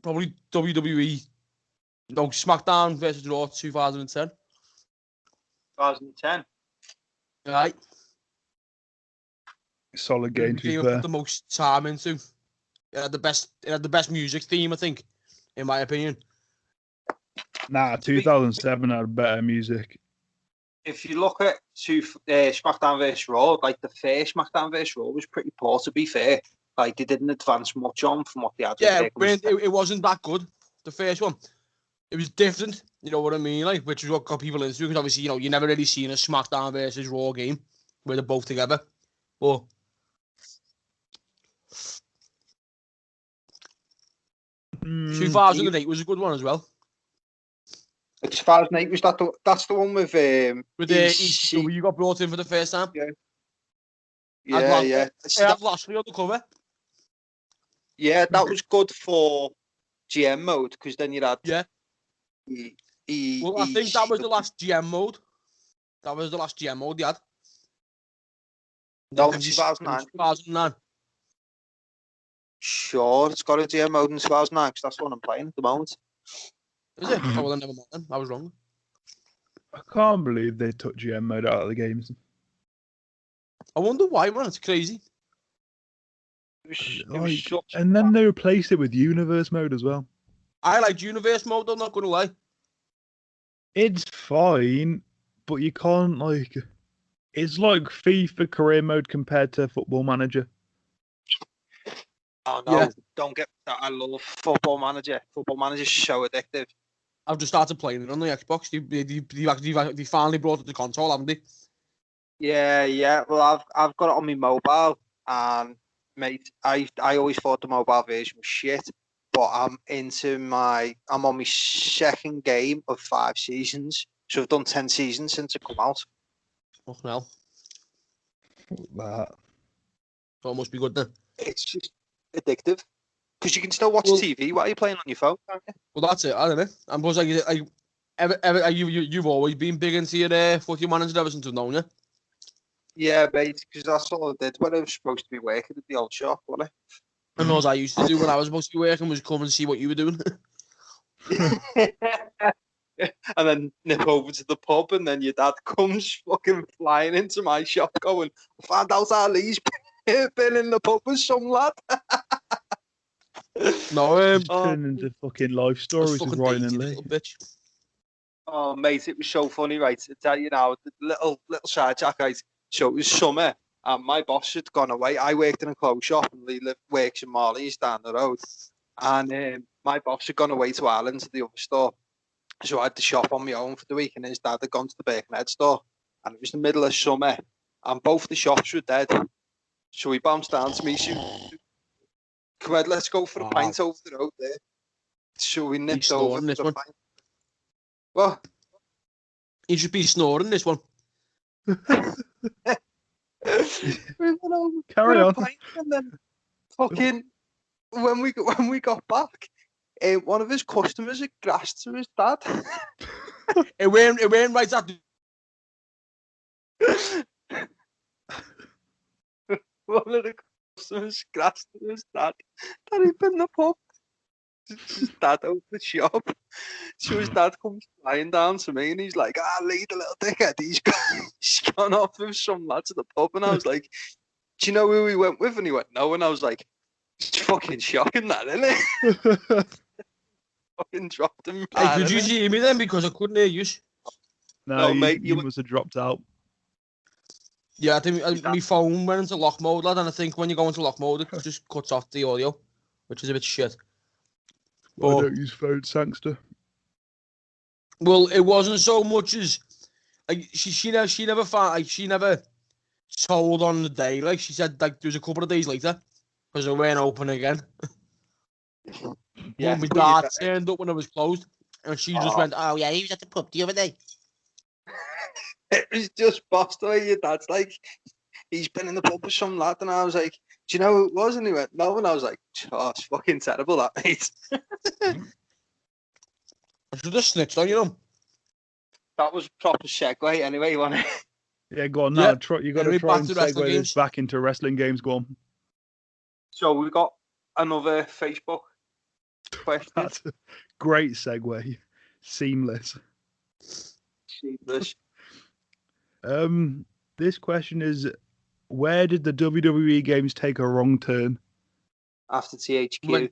Speaker 3: Probably WWE. No, Smackdown versus Raw 2010.
Speaker 1: 2010.
Speaker 3: Right.
Speaker 2: Solid game, to be
Speaker 3: I
Speaker 2: fair.
Speaker 3: put the most time into. It had the best music theme, I think, in my opinion.
Speaker 2: Nah, 2007 had better music.
Speaker 1: If you look at SmackDown vs Raw, like the first SmackDown vs Raw was pretty poor, to be fair. Like they didn't advance much on from what they had.
Speaker 3: Yeah, it wasn't that good. The first one, it was different. You know what I mean? Like, which is what got people into it. Because obviously, you never really seen a SmackDown versus Raw game where they're both together. But 2008 was a good one as well.
Speaker 1: 2008 was that's the one with
Speaker 3: the ECW got brought in for the first time.
Speaker 1: Yeah.
Speaker 3: It had Lashley on the cover.
Speaker 1: Yeah, that was good for GM mode because then you had
Speaker 3: I think that was the last GM mode. That was the last GM mode you had.
Speaker 1: No, 2009.
Speaker 3: 2009.
Speaker 1: Sure, it's got a GM mode in 2009 because that's what I'm playing at the moment.
Speaker 3: Is it? Oh, well, then never mind then. I was wrong.
Speaker 2: I can't believe they took GM mode out of the games.
Speaker 3: I wonder why, man. It's crazy.
Speaker 2: And then they replaced it with Universe mode as well.
Speaker 3: I liked Universe mode, I'm not going to lie.
Speaker 2: It's fine, but you can't, like... It's like FIFA career mode compared to Football Manager.
Speaker 1: Oh, no. Yeah. Don't get that. I love Football Manager. Football Manager's so addictive.
Speaker 3: I've just started playing it on the Xbox. They finally brought it to console, haven't they?
Speaker 1: Yeah. Well, I've got it on my mobile, and mate, I always thought the mobile version was shit, but I'm on my second game of 5 seasons, so I've done 10 seasons since it come out.
Speaker 3: Oh no.
Speaker 2: That.
Speaker 3: So it must be good then.
Speaker 1: It's just addictive. Because you can still watch TV while you're playing on your phone, can't you?
Speaker 3: Well, that's it. I don't know. I'm like, you've always been big into your Footy Manager ever since I've known you.
Speaker 1: Yeah, mate, because that's all I did when I was supposed to be working at the old shop, wasn't I?
Speaker 3: And all I used to do when I was supposed to be working was come and see what you were doing.
Speaker 1: And then nip over to the pub, and then your dad comes fucking flying into my shop going, I found out Ali's been in the pub with some lad.
Speaker 3: No,
Speaker 2: turning into fucking life stories with Ryan and Lee.
Speaker 3: Bitch.
Speaker 1: Oh, mate, it was so funny, right? To tell you now, the little sidetrack, right? So it was summer, And my boss had gone away. I worked in a clothes shop, and Lee works in Marley's down the road. And my boss had gone away to Ireland to the other store. So I had the shop on my own for the week, and his dad had gone to the Birkenhead store. And it was the middle of summer, and both the shops were dead. So he bounced down to me. Come on, let's go for a pint over the road there. So we nipped over
Speaker 3: this
Speaker 1: for
Speaker 3: one.
Speaker 1: a pint. What?
Speaker 3: He should be snoring this one.
Speaker 1: We went over
Speaker 2: Carry
Speaker 1: for a
Speaker 2: on.
Speaker 1: pint, and then fucking when we got back, one of his customers had grassed to his dad.
Speaker 3: It went right after.
Speaker 1: One of the customers grassed to his dad that he'd been in the pub. His dad opened the shop. So his dad comes flying down to me, and he's like, Lee, the little dickhead, he's gone off with some lads at the pub. And I was like, do you know who he went with? And he went, no. And I was like, it's fucking shocking that, isn't it? Fucking dropped him.
Speaker 3: Hey, could you see me then? Because I couldn't hear you.
Speaker 2: No,
Speaker 1: mate,
Speaker 2: you must have dropped out.
Speaker 3: Yeah, I think my phone went into lock mode, lad, and I think when you go into lock mode, it just cuts off the audio, which is a bit shit.
Speaker 2: Well, I don't use phone, Sangster.
Speaker 3: Well, it wasn't so much as like she never found, like, she never told on the day. Like she said, like there was a couple of days later because it weren't open again.
Speaker 1: Yeah,
Speaker 3: my dad turned up when it was closed, and she just went, "Oh yeah, he was at the pub the other day."
Speaker 1: It was just bossed away. Your dad's like, he's been in the pub with some lad, and I was like, do you know who it was? And he went, no. And I was like, oh, it's fucking terrible, that, mate.
Speaker 3: I should have snitched on you.
Speaker 1: That was a proper segue anyway, wasn't it?
Speaker 2: Yeah, go on now.
Speaker 3: Yep.
Speaker 2: You got to try and segue this back into wrestling games. Go on.
Speaker 1: So we got another Facebook question.
Speaker 2: That's a great segue. Seamless. This question is, where did the WWE games take a wrong turn?
Speaker 1: After THQ.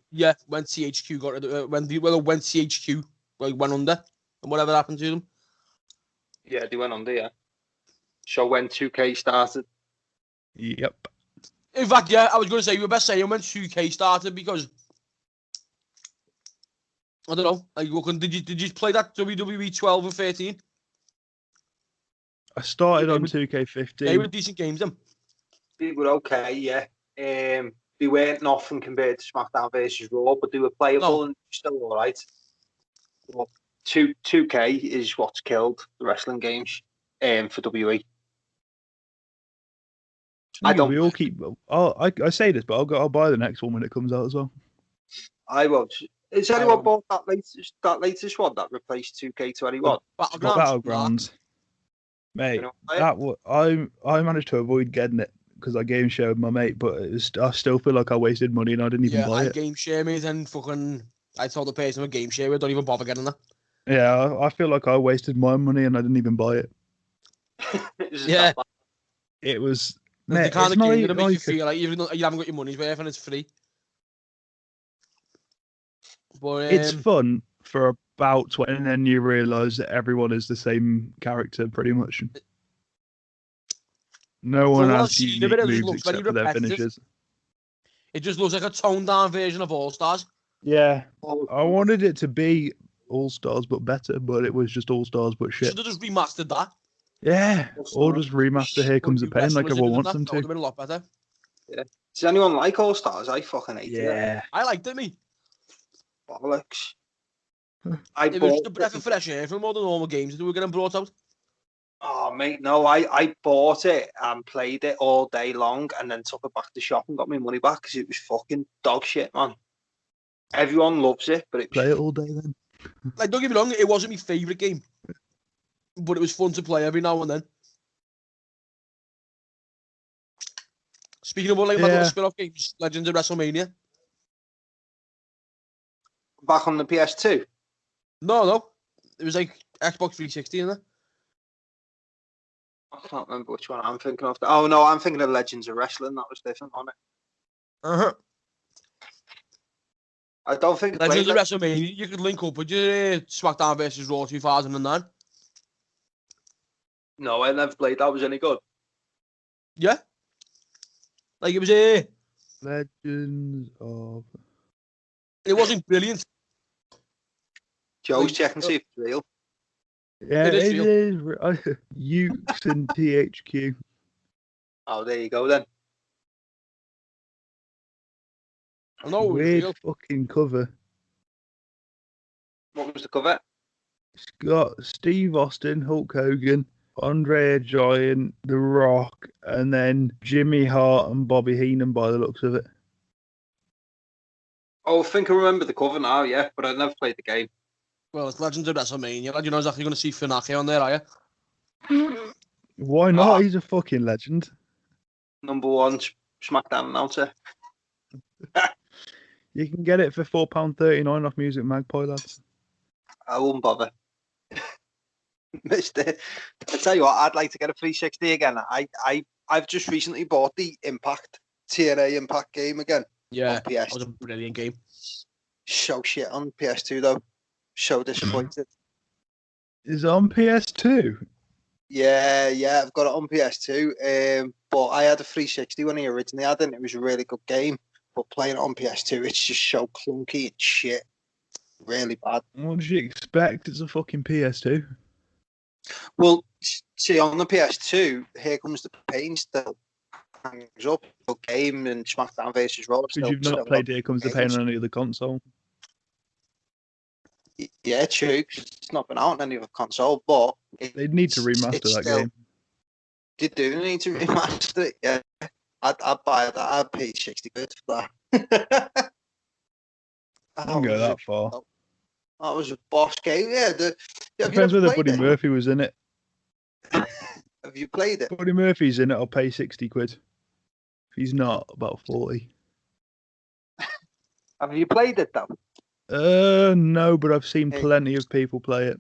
Speaker 3: When THQ got rid of when THQ went under and whatever happened to them.
Speaker 1: Yeah, they went under, yeah. So when 2K started.
Speaker 2: Yep.
Speaker 3: In fact, yeah, I was going to say, you were best saying when 2K started because I don't know. Like, did you play that WWE 12 and 13?
Speaker 2: I started on 2K15.
Speaker 3: They were decent games, then.
Speaker 1: They were okay, yeah. They weren't nothing compared to SmackDown versus Raw, but they were playable and still all right. But 2K is what's killed the wrestling games for WE.
Speaker 2: We all keep. I say this, but I'll buy the next one when it comes out as well.
Speaker 1: I will. Has anyone bought that latest one that replaced 2K21?
Speaker 2: Battlegrounds. Mate, I managed to avoid getting it because I game shared with my mate, but I still feel like I wasted money and I didn't even buy it.
Speaker 3: Game share me, then fucking I told the person with game share, we don't even bother getting that.
Speaker 2: Yeah, I feel like I wasted my money and I didn't even buy it.
Speaker 3: Yeah,
Speaker 2: it was.
Speaker 3: The kind of game that makes you feel like you haven't got your money's worth and it's free. But
Speaker 2: it's fun for about 20, and then you realise that everyone is the same character pretty much. No one has unique moves except for their finishes.
Speaker 3: It just looks like a toned down version of All Stars.
Speaker 2: Yeah, I wanted it to be All Stars but better, but it was just All Stars but shit.
Speaker 3: Should have just remastered that.
Speaker 2: Yeah, or just remaster Here Comes the Pain like everyone wants them to.
Speaker 3: That would have been a lot better.
Speaker 1: Yeah. Does anyone like All Stars? I fucking hate it.
Speaker 2: Yeah.
Speaker 3: I liked it, me.
Speaker 1: Bollocks.
Speaker 3: It was just a breath of fresh air from all the normal games that were getting brought out.
Speaker 1: Oh, mate, no, I bought it and played it all day long and then took it back to the shop and got my money back because it was fucking dog shit, man. Everyone loves it, but
Speaker 2: play it all day then.
Speaker 3: Like, don't get me wrong, it wasn't my favourite game. But it was fun to play every now and then. Speaking of my little spin-off games, Legends of WrestleMania.
Speaker 1: Back on the PS2?
Speaker 3: No. It was like Xbox 360 in there.
Speaker 1: I can't remember which one I'm thinking of. Oh, no, I'm thinking of Legends of Wrestling. That was different on it.
Speaker 3: Uh-huh.
Speaker 1: I don't think...
Speaker 3: Legends of WrestleMania, you could link up with your Smackdown versus Raw 2009.
Speaker 1: No, I never played that. Was any good?
Speaker 3: Yeah. Like, it was
Speaker 2: Legends of...
Speaker 3: It wasn't brilliant.
Speaker 1: Joe's checking to see if it's real.
Speaker 2: Yeah,
Speaker 3: It is
Speaker 2: it is. Ukes and THQ.
Speaker 1: Oh, there you go then.
Speaker 3: I know it was
Speaker 2: Weird
Speaker 3: real.
Speaker 2: fucking cover.
Speaker 1: What was the cover?
Speaker 2: It's got Steve Austin, Hulk Hogan, Andre the Giant, The Rock, and then Jimmy Hart and Bobby Heenan by the looks of it.
Speaker 1: Oh, I think I remember the cover now, yeah, but I never played the game.
Speaker 3: Well, it's Legends of WrestleMania. Lad, you're not exactly going to see Funaki on there, are you?
Speaker 2: Why not? He's a fucking legend.
Speaker 1: Number one Smackdown announcer.
Speaker 2: You can get it for £4.39 off Music Magpie, lads.
Speaker 1: I won't bother. Mister, I tell you what, I'd like to get a 360 again. I've just recently bought the TNA Impact game again.
Speaker 3: Yeah,
Speaker 1: on PS.
Speaker 3: that was a brilliant game.
Speaker 1: So shit on PS2 though. So disappointed.
Speaker 2: Is it on PS2?
Speaker 1: Yeah, I've got it on PS2. But I had a 360 when I originally had it, and it was a really good game. But playing it on PS2, it's just so clunky and shit. Really bad.
Speaker 2: What did you expect? It's a fucking PS2.
Speaker 1: Well, see, on the PS2, Here Comes the Pain still hangs up. The game and SmackDown vs. Raw.
Speaker 2: Because you've not played Here Comes the Pain on any other console.
Speaker 1: Yeah, true. It's not been out on any other console, but
Speaker 2: They'd need to remaster that game.
Speaker 1: They do need to remaster it. Yeah, I'd buy that. I'd pay £60 for that.
Speaker 2: I don't go that far.
Speaker 1: That was a boss game. Yeah,
Speaker 2: depends whether Buddy Murphy was in it.
Speaker 1: Have you played it?
Speaker 2: Buddy Murphy's in it. I'll pay £60. If he's not, about 40.
Speaker 1: Have you played it though?
Speaker 2: No, but I've seen plenty of people play it.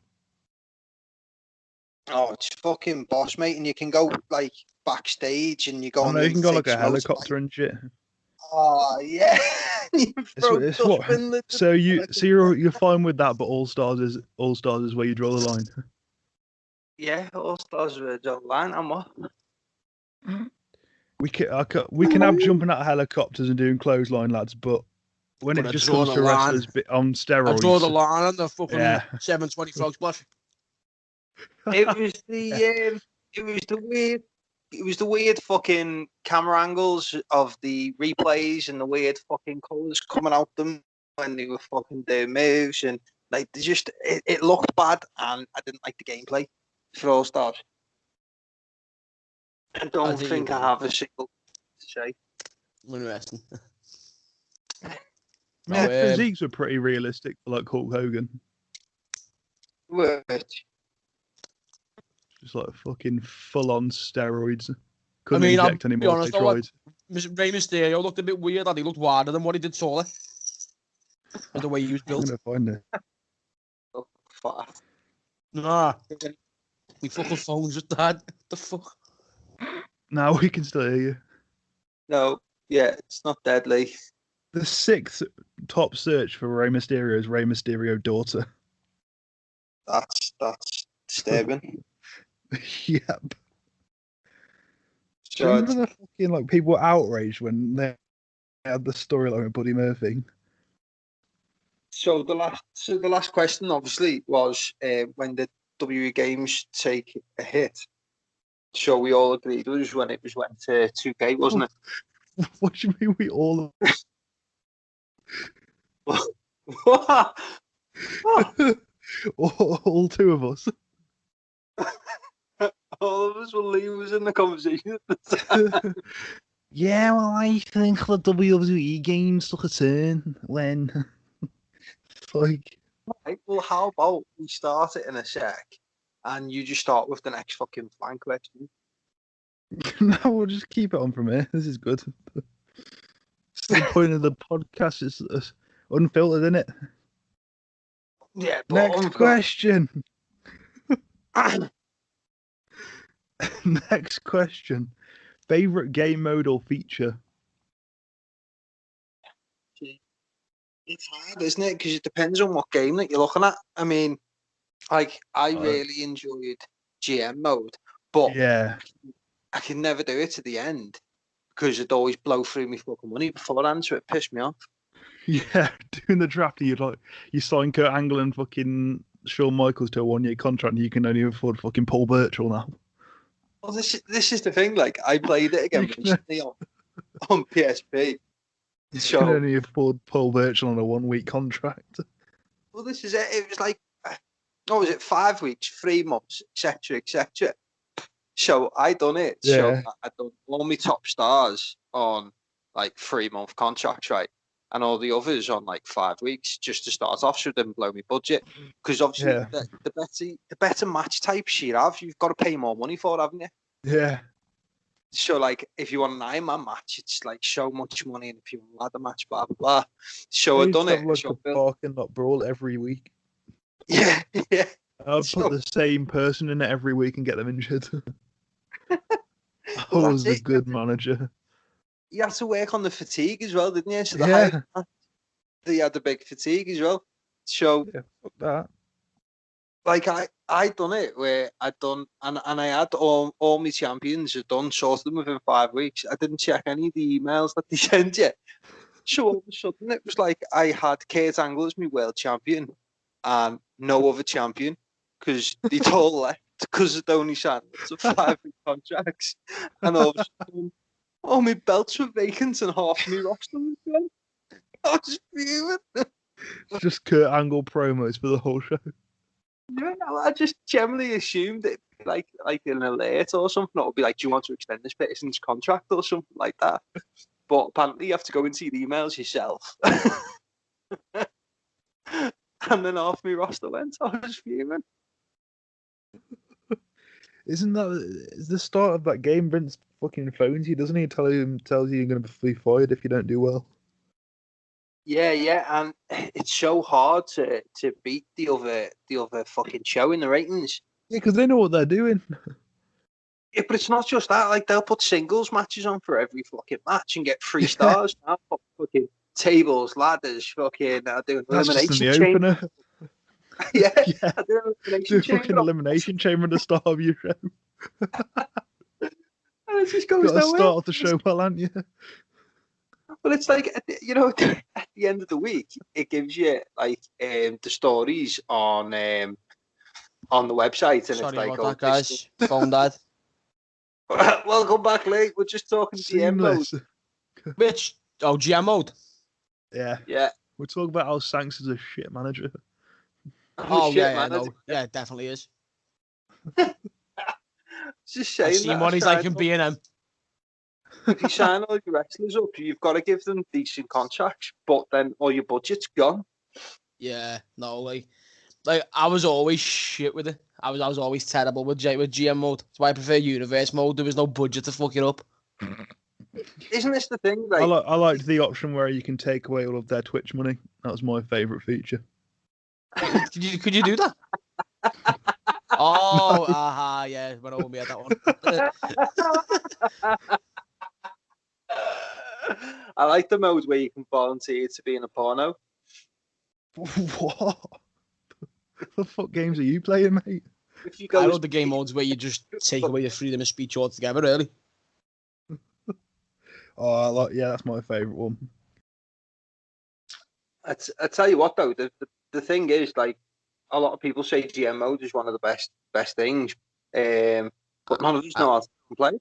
Speaker 1: Oh, it's fucking boss, mate, and you can go like backstage and you go.
Speaker 2: I know you can go like a helicopter and shit.
Speaker 1: Oh yeah.
Speaker 2: It's what? So you're fine with that, but All Stars is where you draw the line.
Speaker 1: Yeah, All Stars are draw the line. And what?
Speaker 2: We can have jumping out of helicopters and doing clothesline, lads, but when it just comes to wrestlers on steroids,
Speaker 3: I draw the line on the fucking 720 frog splash.
Speaker 1: It was the weird fucking camera angles of the replays and the weird fucking colours coming out them when they were fucking doing moves, and like it looked bad, and I didn't like the gameplay for All Stars. I don't think I have a single to say.
Speaker 3: Interesting.
Speaker 2: Yeah, physiques were pretty realistic for like Hulk Hogan.
Speaker 1: Which?
Speaker 2: Just like fucking full-on steroids.
Speaker 3: I'll
Speaker 2: inject any
Speaker 3: be
Speaker 2: more
Speaker 3: honest, Rey Mysterio looked a bit weird, and he looked wider than what he did taller. The way he was built.
Speaker 2: I'm gonna find it.
Speaker 1: Oh, fuck.
Speaker 3: Nah. We fucking phones just died. The fuck?
Speaker 2: Now we can still hear you.
Speaker 1: No, yeah, it's not deadly.
Speaker 2: The 6th top search for Rey Mysterio is Rey Mysterio daughter.
Speaker 1: That's disturbing.
Speaker 2: Yep.
Speaker 1: So
Speaker 2: remember the fucking like people were outraged when they had the storyline with Buddy Murphy.
Speaker 1: So the last question obviously was when did WWE Games take a hit? So we all agreed it was when it went to 2K, wasn't it?
Speaker 2: What do you mean we all?
Speaker 1: What?
Speaker 2: all two of us.
Speaker 1: All of us will leave us in the conversation.
Speaker 2: Yeah, well, I think the WWE Games took a turn when, like.
Speaker 1: Right, well, how about we start it in a sec, and you just start with the next fucking fan question.
Speaker 2: No, we'll just keep it on from here. This is good. It's the point of the podcast is unfiltered, isn't it?
Speaker 1: Yeah.
Speaker 2: Next question. Next question. Favorite game mode or feature?
Speaker 1: It's hard, isn't it? Because it depends on what game that you're looking at. I mean, like I really enjoyed GM mode, but
Speaker 2: yeah,
Speaker 1: I can never do it to the end. because it'd always blow through me fucking money beforehand, so it pissed me off.
Speaker 2: Yeah, doing the draft, you sign Kurt Angle and fucking Shawn Michaels to a 1-year contract, and you can only afford fucking Paul Burchill now.
Speaker 1: Well, this is the thing. Like, I played it again recently on PSP.
Speaker 2: You can only afford Paul Burchill on a 1-week contract.
Speaker 1: Well, this is it. It was like, what was it? 5 weeks, 3 months, etc., etc. So I done it.
Speaker 2: Yeah.
Speaker 1: So I done all my top stars on like 3-month contracts, right? And all the others on like 5 weeks, just to start off, so it didn't blow me budget. Because obviously, the better match types you have, you've got to pay more money for, haven't you?
Speaker 2: Yeah.
Speaker 1: So like, if you want an Ironman match, it's like so much money, and if you want a ladder match, blah blah blah. So I done it.
Speaker 2: Like a parking lot brawl every week.
Speaker 1: Yeah, yeah.
Speaker 2: I'll put the same person in it every week and get them injured. I was a good manager.
Speaker 1: You had to work on the fatigue as well, didn't you? So you had the big fatigue as well. So
Speaker 2: yeah, fuck that.
Speaker 1: Like I done it where I done and I had all my champions had done, sorted them within 5 weeks. I didn't check any of the emails that they sent you. So all of a sudden it was like I had Kurt Angle as my world champion and no other champion, because they'd all left because they'd only signed to 5-week contracts. And all of a sudden, all my belts were vacant and half my roster was gone. I was fuming.
Speaker 2: It's just Kurt Angle promos for the whole show.
Speaker 1: Yeah, I just generally assumed it like an alert or something. It would be like, do you want to extend this person's contract or something like that? But apparently you have to go and see the emails yourself. And then half my roster went. I was fuming.
Speaker 2: Isn't that the start of that game? Vince fucking phones you, doesn't he? Tells you you're going to be fired if you don't do well.
Speaker 1: Yeah, and it's so hard to beat the other fucking show in the ratings.
Speaker 2: Yeah, because they know what they're doing.
Speaker 1: Yeah, but it's not just that. Like, they'll put singles matches on for every fucking match and get 3 stars. Now, fucking tables, ladders, fucking doing elimination chamber. Yeah,
Speaker 2: fucking elimination chamber at the start of your show.
Speaker 1: And it just goes
Speaker 2: Got to start off the show well, haven't you?
Speaker 1: But it's like, you know, at the end of the week, it gives you like the stories on the website, and
Speaker 3: sorry
Speaker 1: it's like,
Speaker 3: about that, guys. Phone died.
Speaker 1: Welcome back, late. We're just talking GM mode.
Speaker 3: Which? Oh, GM mode.
Speaker 1: Yeah.
Speaker 2: We're talking about how Sangster's a shit manager.
Speaker 3: Yeah, no. Yeah, it definitely is.
Speaker 1: Just saying.
Speaker 3: I've seen what he's like in B&M.
Speaker 1: If you sign all your wrestlers up, you've got to give them decent contracts, but then all your budget's gone.
Speaker 3: Yeah, no, like I was always shit with it. I was always terrible with GM mode. That's why I prefer Universe mode. There was no budget to fuck it up.
Speaker 1: Isn't this the thing? Like,
Speaker 2: I liked the option where you can take away all of their Twitch money. That was my favourite feature.
Speaker 3: Could you do that? Oh, aha, yeah, went over me at that one.
Speaker 1: I like the mode where you can volunteer to be in a porno.
Speaker 2: What? The fuck games are you playing, mate?
Speaker 3: I know the game modes where you just take away the freedom of speech altogether, really.
Speaker 2: Oh, that's my favourite one.
Speaker 1: I tell you what, though, the thing is, like, a lot of people say GM mode is one of the best things, but none of us know how to play.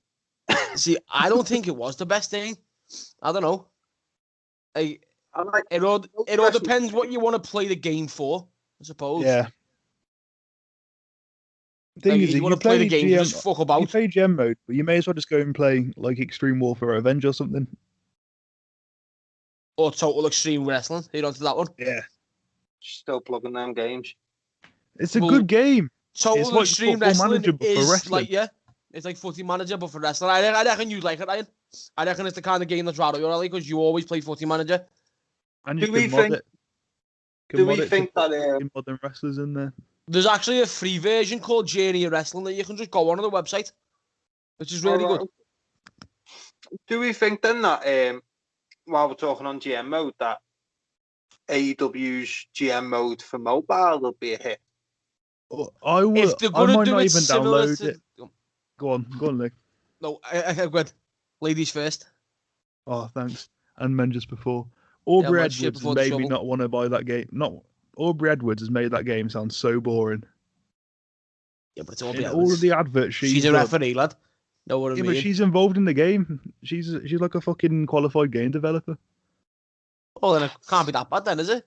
Speaker 3: See, I don't think it was the best thing. I don't know. It all depends what you want to play the game for, I suppose.
Speaker 2: Yeah. The thing is,
Speaker 3: you want to play the game, just fuck about.
Speaker 2: You play GM mode, but you may as well just go and play like Extreme Warfare Revenge or something.
Speaker 3: Or Total Extreme Wrestling. You onto that one?
Speaker 2: Yeah.
Speaker 1: Still plugging them games.
Speaker 2: It's a good game.
Speaker 3: Total Extreme Wrestling
Speaker 2: is
Speaker 3: like, yeah. It's like Footy Manager, but for wrestling. I reckon you'd like it, Ryan. I reckon it's the kind of game that's right up your alley, because you always play Footy Manager.
Speaker 2: And you can mod it.
Speaker 1: Do we think that
Speaker 2: modern wrestlers in there?
Speaker 3: There's actually a free version called Journey of Wrestling that you can just go on the website, which is really good.
Speaker 1: Do we think then that while we're talking on GM mode, that AEW's GM mode for mobile will be a hit?
Speaker 2: I might not even download it. Go on, Nick.
Speaker 3: No, I go ahead. Ladies first.
Speaker 2: Oh, thanks. And Men Just Before. Aubrey Edwards has made me not want to buy that game. Aubrey Edwards has made that game sound so boring.
Speaker 3: Yeah, but it's Aubrey Edwards.
Speaker 2: All of the adverts
Speaker 3: she's a referee, lad. Know what I mean?
Speaker 2: But she's involved in the game. She's like a fucking qualified game developer.
Speaker 3: Oh, then it can't be that bad then, is it?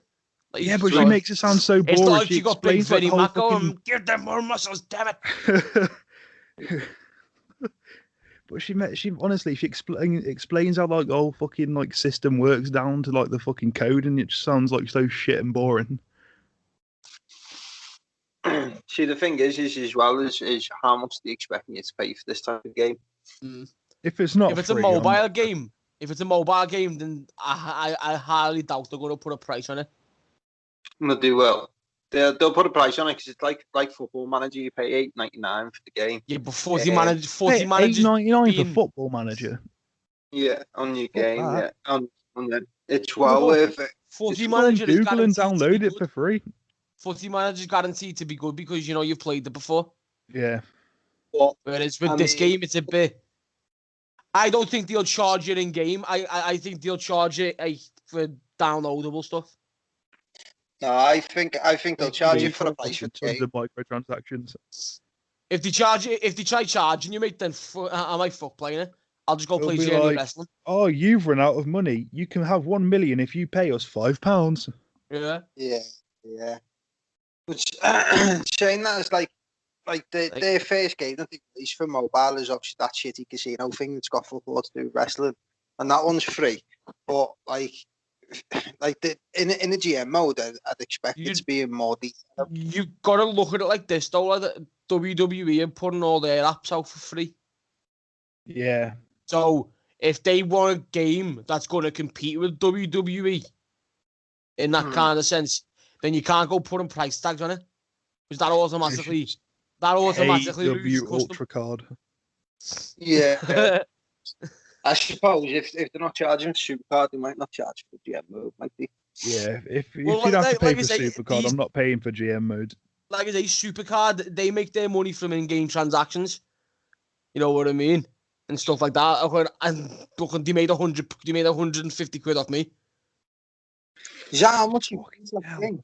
Speaker 2: Like, yeah, but she makes it sound so boring.
Speaker 3: It's like she got big Vinnie Mac
Speaker 2: fucking...
Speaker 3: give them more muscles, damn it.
Speaker 2: But she honestly, she explains how like the whole fucking like system works down to like the fucking code, and it just sounds like so shit and boring.
Speaker 1: See, the thing is as well is how much do you expect me to pay for this type of game?
Speaker 2: If it's not,
Speaker 3: a mobile game, then I highly doubt they're going to put a price on it.
Speaker 1: No, they will. They'll put a price on it because it's like Football Manager. You pay $8.99 for the game.
Speaker 3: Yeah, but 40 managers.
Speaker 2: $8.99 for Football Manager.
Speaker 1: Yeah, on your game. Yeah, on it's well worth it.
Speaker 3: 40 Manager.
Speaker 2: Google and download it for free.
Speaker 3: 40 Manager is guaranteed to be good because you know you've played it before.
Speaker 2: Yeah.
Speaker 3: Whereas with this game, it's a bit. I don't think they'll charge it in game. I think they'll charge it for downloadable stuff.
Speaker 1: No, I think they'll charge you for a price for the game.
Speaker 2: The microtransactions.
Speaker 3: If they try charging you, mate, then I might fuck playing it. I'll just go play Journey Wrestling.
Speaker 2: Oh, you've run out of money. You can have 1 million if you pay us £5.
Speaker 3: Yeah.
Speaker 1: Yeah. But saying that is like their first game, I think, at least for mobile, is obviously that shitty casino thing that's got football to do with wrestling, and that one's free. But in a GM mode, I'd expect it to be in more detail.
Speaker 3: You've got to look at it like this, though. Like WWE are putting all their apps out for free.
Speaker 2: Yeah.
Speaker 3: So if they want a game that's going to compete with WWE in that kind of sense, then you can't go putting price tags on it because that automatically loses custom.
Speaker 2: Ultra card.
Speaker 1: Yeah. I suppose if they're not charging for Supercard, they might not charge for GM mode, might they?
Speaker 2: Yeah, if you'd have to pay for Supercard, I'm not paying for GM mode.
Speaker 3: Like I say, Supercard, they make their money from in-game transactions. You know what I mean? And stuff like that. And they made 150 quid off me.
Speaker 1: Is that how much you fucking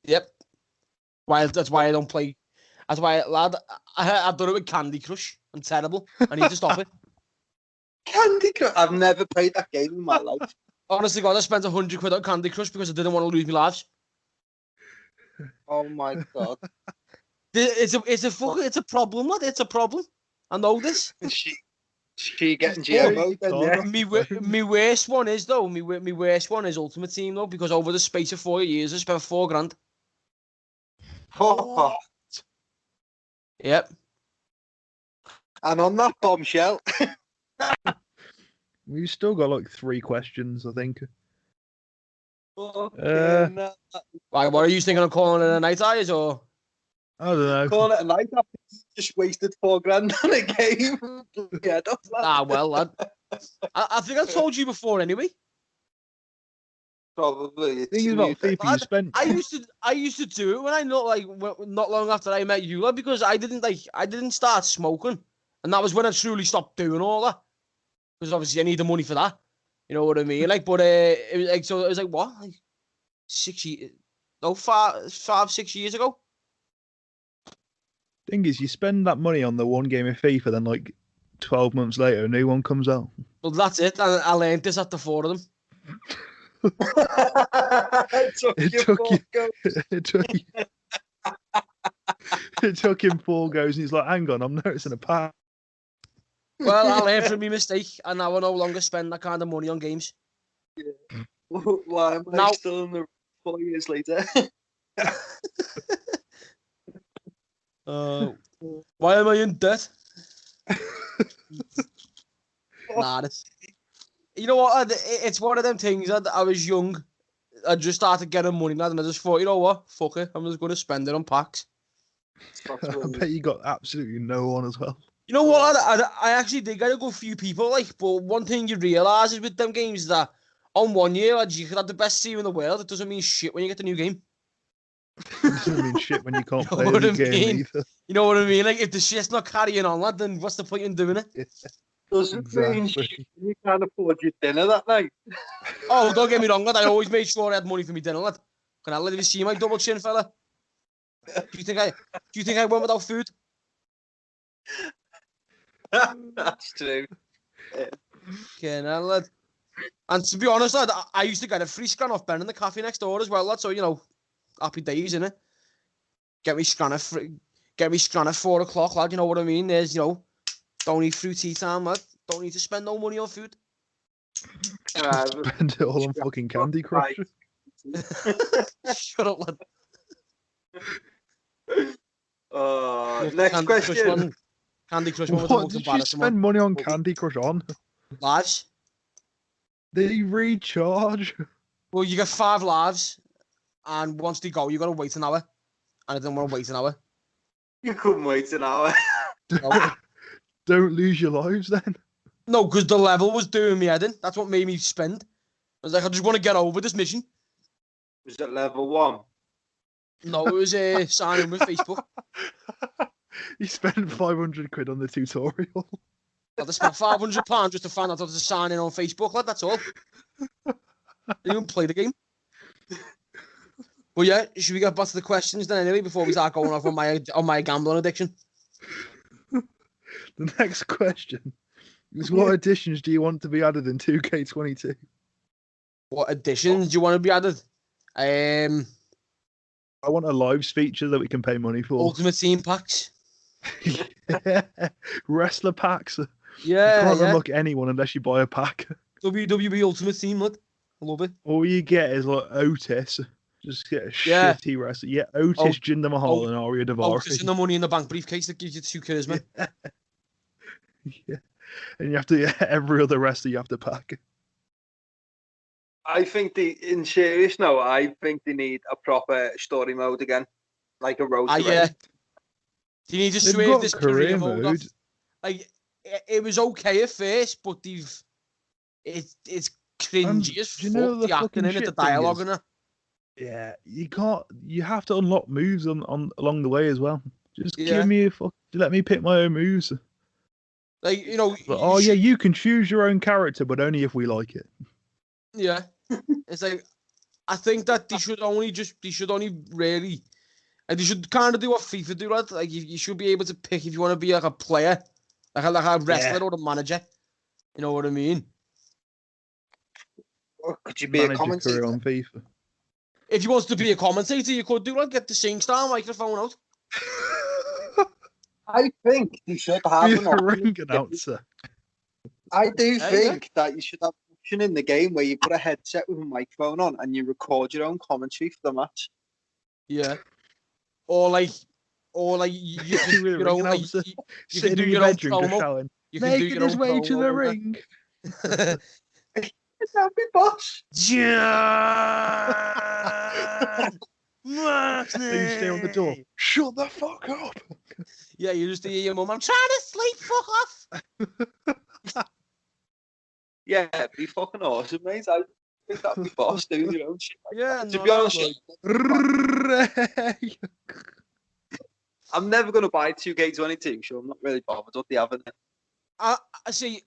Speaker 3: Yep. That's why I don't play. That's why, lad, I've done it with Candy Crush. I'm terrible. I need to stop it.
Speaker 1: Candy Crush? I've never played that game in my life.
Speaker 3: Honestly, God, I spent 100 quid on Candy Crush because I didn't want to lose my lives.
Speaker 1: Oh my God.
Speaker 3: It's a problem, lad. It's a problem. I know this.
Speaker 1: She getting GM mode then, yeah.
Speaker 3: My worst one is Ultimate Team though, because over the space of 4 years I spent $4,000.
Speaker 1: Oh.
Speaker 3: Yep.
Speaker 1: And on that bombshell,
Speaker 2: we've still got like 3 questions, I think.
Speaker 3: What are you thinking of calling it a night, eyes, or?
Speaker 2: I don't know.
Speaker 1: Call it a night. Just wasted $4,000 on a game. Yeah,
Speaker 3: well, lad. I think I told you before anyway.
Speaker 1: Probably.
Speaker 2: Thing is about FIFA you spent.
Speaker 3: I used to do it when I not long after I met you, lad, because I didn't start smoking, and that was when I truly stopped doing all that. Because obviously I need the money for that. You know what I mean? Like, but it was like, so it was like what, like 6 years? No, 5-6 years ago.
Speaker 2: Thing is, you spend that money on the one game of FIFA, then like 12 months later, a new one comes out.
Speaker 3: Well, that's it. I learned this at the 4 of them.
Speaker 2: It took him 4 goes, and he's like, "Hang on, I'm noticing a pattern."
Speaker 3: Well, I learned from my mistake, and now I no longer spend that kind of money on games.
Speaker 1: Yeah. Why am I still in the 4 years later?
Speaker 3: Why am I in debt? You know what? It's one of them things. I was young. I just started getting money, lad, and I just thought, you know what? Fuck it. I'm just going to spend it on packs.
Speaker 2: I bet you got absolutely no one as well.
Speaker 3: You know what? I actually did get a good few people, like, but one thing you realise is with them games is that on 1 year, lad, you could have the best team in the world. It doesn't mean shit when you get the new game.
Speaker 2: It doesn't mean shit when you can't play the game either.
Speaker 3: You know what I mean? Like, if the shit's not carrying on, lad, then what's the point in doing it?
Speaker 1: Doesn't mean you can't afford your dinner that night.
Speaker 3: Oh, don't get me wrong, lad. I always made sure I had money for me dinner, lad. Can I let you see my double chin, fella? Do you think I went without food?
Speaker 1: That's true.
Speaker 3: Okay, now, lad. And to be honest, lad, I used to get a free scan off Ben in the cafe next door as well, lad. So, you know, happy days, innit? Get me scan at 4 o'clock, lad. You know what I mean? There's, you know, don't need through tea time, lad. Don't need to spend no money on food.
Speaker 2: Spend it all on fucking Candy Crush.
Speaker 3: Shut up, lad.
Speaker 1: Next question.
Speaker 3: Candy Crush one was
Speaker 2: What did you spend money on Candy Crush on?
Speaker 3: Lives.
Speaker 2: Did he recharge?
Speaker 3: Well, you get 5 lives, and once they go, you got to wait an hour. And I didn't want to wait an hour.
Speaker 1: You couldn't wait an hour.
Speaker 3: No.
Speaker 2: Don't lose your lives then.
Speaker 3: No, because the level was doing me head in. That's what made me spend. I was like, I just want to get over this mission.
Speaker 1: Was it level 1?
Speaker 3: No, it was signing with Facebook.
Speaker 2: You spent 500 quid on the tutorial.
Speaker 3: I just spent £500 just to find out how to sign in on Facebook, lad. That's all. Didn't even play the game. Well, yeah, should we get back to the questions then anyway before we start going off on my gambling addiction?
Speaker 2: The next question is, what additions do you want to be added in 2K22?
Speaker 3: What additions do you want to be added?
Speaker 2: I want a lives feature that we can pay money for.
Speaker 3: Ultimate Team packs.
Speaker 2: Yeah. Wrestler packs.
Speaker 3: Yeah,
Speaker 2: you can't unlock anyone unless you buy a pack.
Speaker 3: WWE Ultimate Team, lad. I love it.
Speaker 2: All you get is like Otis. Just get a shitty wrestler. Yeah, Otis, Jinder Mahal, and Arya Daivari.
Speaker 3: Otis and the Money in the Bank briefcase that gives you 2 charisma.
Speaker 2: Yeah. And you have to, every other wrestler you have to pack.
Speaker 1: I think in serious now, I think they need a proper story mode again. Like a road to race.
Speaker 3: You need to swerve this career mode off. Like, it was okay at first, but it's cringy as fuck, the acting in it, the dialogue in it.
Speaker 2: Yeah, you have to unlock moves on along the way as well. Just give me let me pick my own moves.
Speaker 3: Like, you know.
Speaker 2: But, you can choose your own character, but only if we like it.
Speaker 3: Yeah. It's like, I think that they should only really, like, they should kind of do what FIFA do, lad. Like, you should be able to pick if you want to be like a player, like a wrestler or a manager. You know what I mean?
Speaker 1: Or could you be a commentator
Speaker 2: on FIFA?
Speaker 3: If you want to be a commentator, you could do, like, get the Sangster microphone out.
Speaker 1: I think you should have
Speaker 2: a ring announcer.
Speaker 1: I do think that you should have an option in the game where you put a headset with a microphone on and you record your own commentary for the match.
Speaker 3: Yeah. Or like you can do your own, like, you can do your own promo. You can do your own
Speaker 2: way to the ring.
Speaker 1: That'd be boss.
Speaker 2: Then you stay on the door. Shut the fuck up.
Speaker 3: Yeah, you just hear your mum, I'm trying to sleep, fuck off.
Speaker 1: Yeah, it'd be fucking awesome, mate. I think that'd be boss doing your own shit.
Speaker 3: Yeah,
Speaker 1: to be honest, I'm never going to buy 2K22, so I'm not really bothered what they have in it.
Speaker 3: I see,